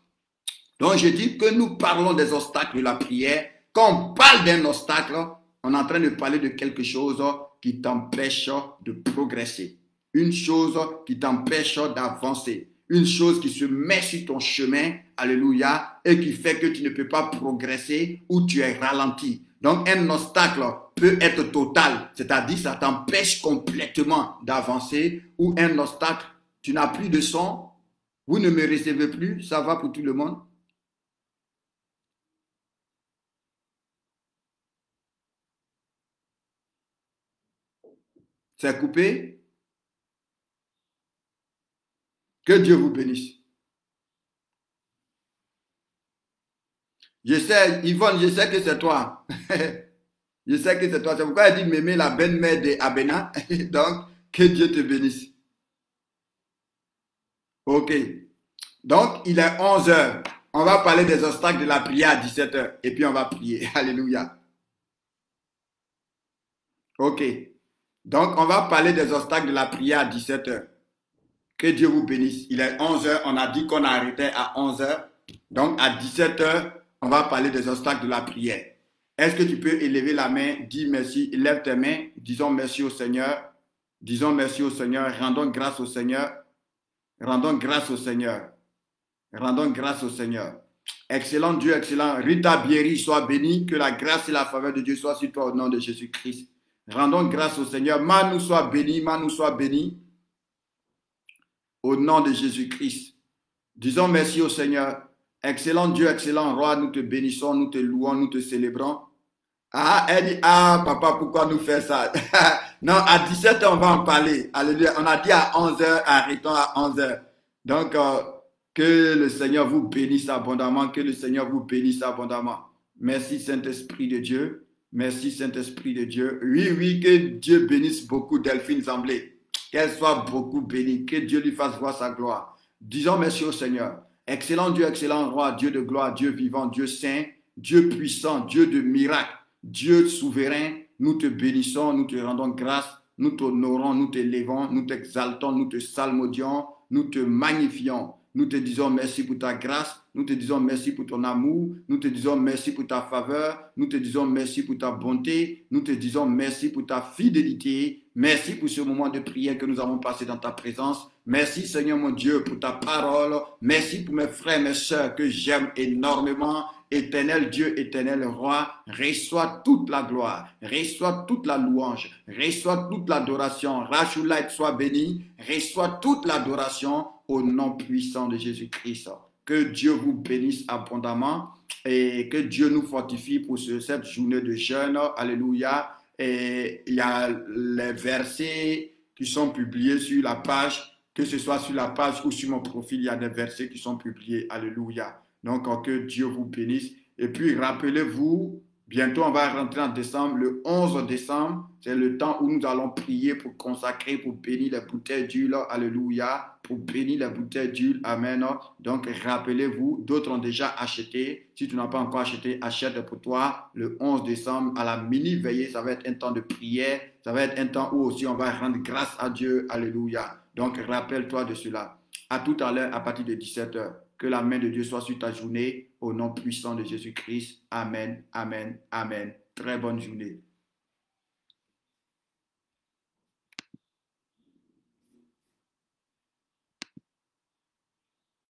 Donc je dis que nous parlons des obstacles de la prière. Quand on parle d'un obstacle, on est en train de parler de quelque chose qui t'empêche de progresser. Une chose qui t'empêche d'avancer. Une chose qui se met sur ton chemin, alléluia, et qui fait que tu ne peux pas progresser ou tu es ralenti. Donc un obstacle peut être total, c'est-à-dire ça t'empêche complètement d'avancer, ou un obstacle, tu n'as plus de son, vous ne me recevez plus, ça va pour tout le monde. C'est coupé. Que Dieu vous bénisse. Je sais, Yvonne, je sais que c'est toi. Je sais que c'est toi. C'est pourquoi elle dit Mémé, la belle-mère de Abena. Donc, que Dieu te bénisse. Ok. Donc, il est 11 heures. On va parler des obstacles de la prière à 17 heures. Et puis, on va prier. Alléluia. Ok. Donc, on va parler des obstacles de la prière à 17 heures. Que Dieu vous bénisse. Il est 11 heures. On a dit qu'on arrêtait à 11 heures. Donc, à 17 heures, on va parler des obstacles de la prière. Est-ce que tu peux élever la main, dis merci, lève tes mains, disons merci au Seigneur. Disons merci au Seigneur. Rendons grâce au Seigneur. Rendons grâce au Seigneur. Rendons grâce au Seigneur. Excellent Dieu, excellent. Rita Bieri, sois béni. Que la grâce et la faveur de Dieu soient sur toi au nom de Jésus-Christ. Rendons grâce au Seigneur. Manu soit béni, Manu soit béni. Au nom de Jésus-Christ. Disons merci au Seigneur. Excellent Dieu, excellent Roi, nous te bénissons, nous te louons, nous te célébrons. Ah, elle dit, ah, papa, pourquoi nous faire ça? Non, à 17 h on va en parler. Alléluia. On a dit à 11 h, arrêtons à 11 h. Donc, que le Seigneur vous bénisse abondamment, que le Seigneur vous bénisse abondamment. Merci Saint-Esprit de Dieu. Merci Saint-Esprit de Dieu. Oui, oui, que Dieu bénisse beaucoup Delphine Zamblé. Qu'elle soit beaucoup bénie, que Dieu lui fasse voir sa gloire. Disons merci au Seigneur. Excellent Dieu, excellent Roi, Dieu de gloire, Dieu vivant, Dieu saint, Dieu puissant, Dieu de miracles, Dieu souverain, nous te bénissons, nous te rendons grâce, nous t'honorons, nous t'élevons, nous t'exaltons, nous te salmodions, nous te magnifions. Nous te disons merci pour ta grâce, nous te disons merci pour ton amour, nous te disons merci pour ta faveur, nous te disons merci pour ta bonté, nous te disons merci pour ta fidélité, merci pour ce moment de prière que nous avons passé dans ta présence. Merci Seigneur mon Dieu pour ta parole, merci pour mes frères et mes sœurs que j'aime énormément. Éternel Dieu, éternel Roi, reçois toute la gloire, reçois toute la louange, reçois toute l'adoration. Rachoulait soit béni, reçois toute l'adoration au nom puissant de Jésus-Christ. Que Dieu vous bénisse abondamment et que Dieu nous fortifie pour cette journée de jeûne. Alléluia. Et il y a les versets qui sont publiés sur la page, que ce soit sur la page ou sur mon profil, il y a des versets qui sont publiés. Alléluia. Donc, que Dieu vous bénisse. Et puis, rappelez-vous, bientôt, on va rentrer en décembre. Le 11 décembre, c'est le temps où nous allons prier pour consacrer, pour bénir les bouteilles d'huile. Alléluia. Pour bénir les bouteilles d'huile. Amen. Donc, rappelez-vous, d'autres ont déjà acheté. Si tu n'as pas encore acheté, achète pour toi. Le 11 décembre, à la mini-veillée, ça va être un temps de prière. Ça va être un temps où aussi on va rendre grâce à Dieu. Alléluia. Donc, rappelle-toi de cela. À tout à l'heure, à partir de 17 h. Que la main de Dieu soit sur ta journée, au nom puissant de Jésus-Christ. Amen, amen, amen. Très bonne journée.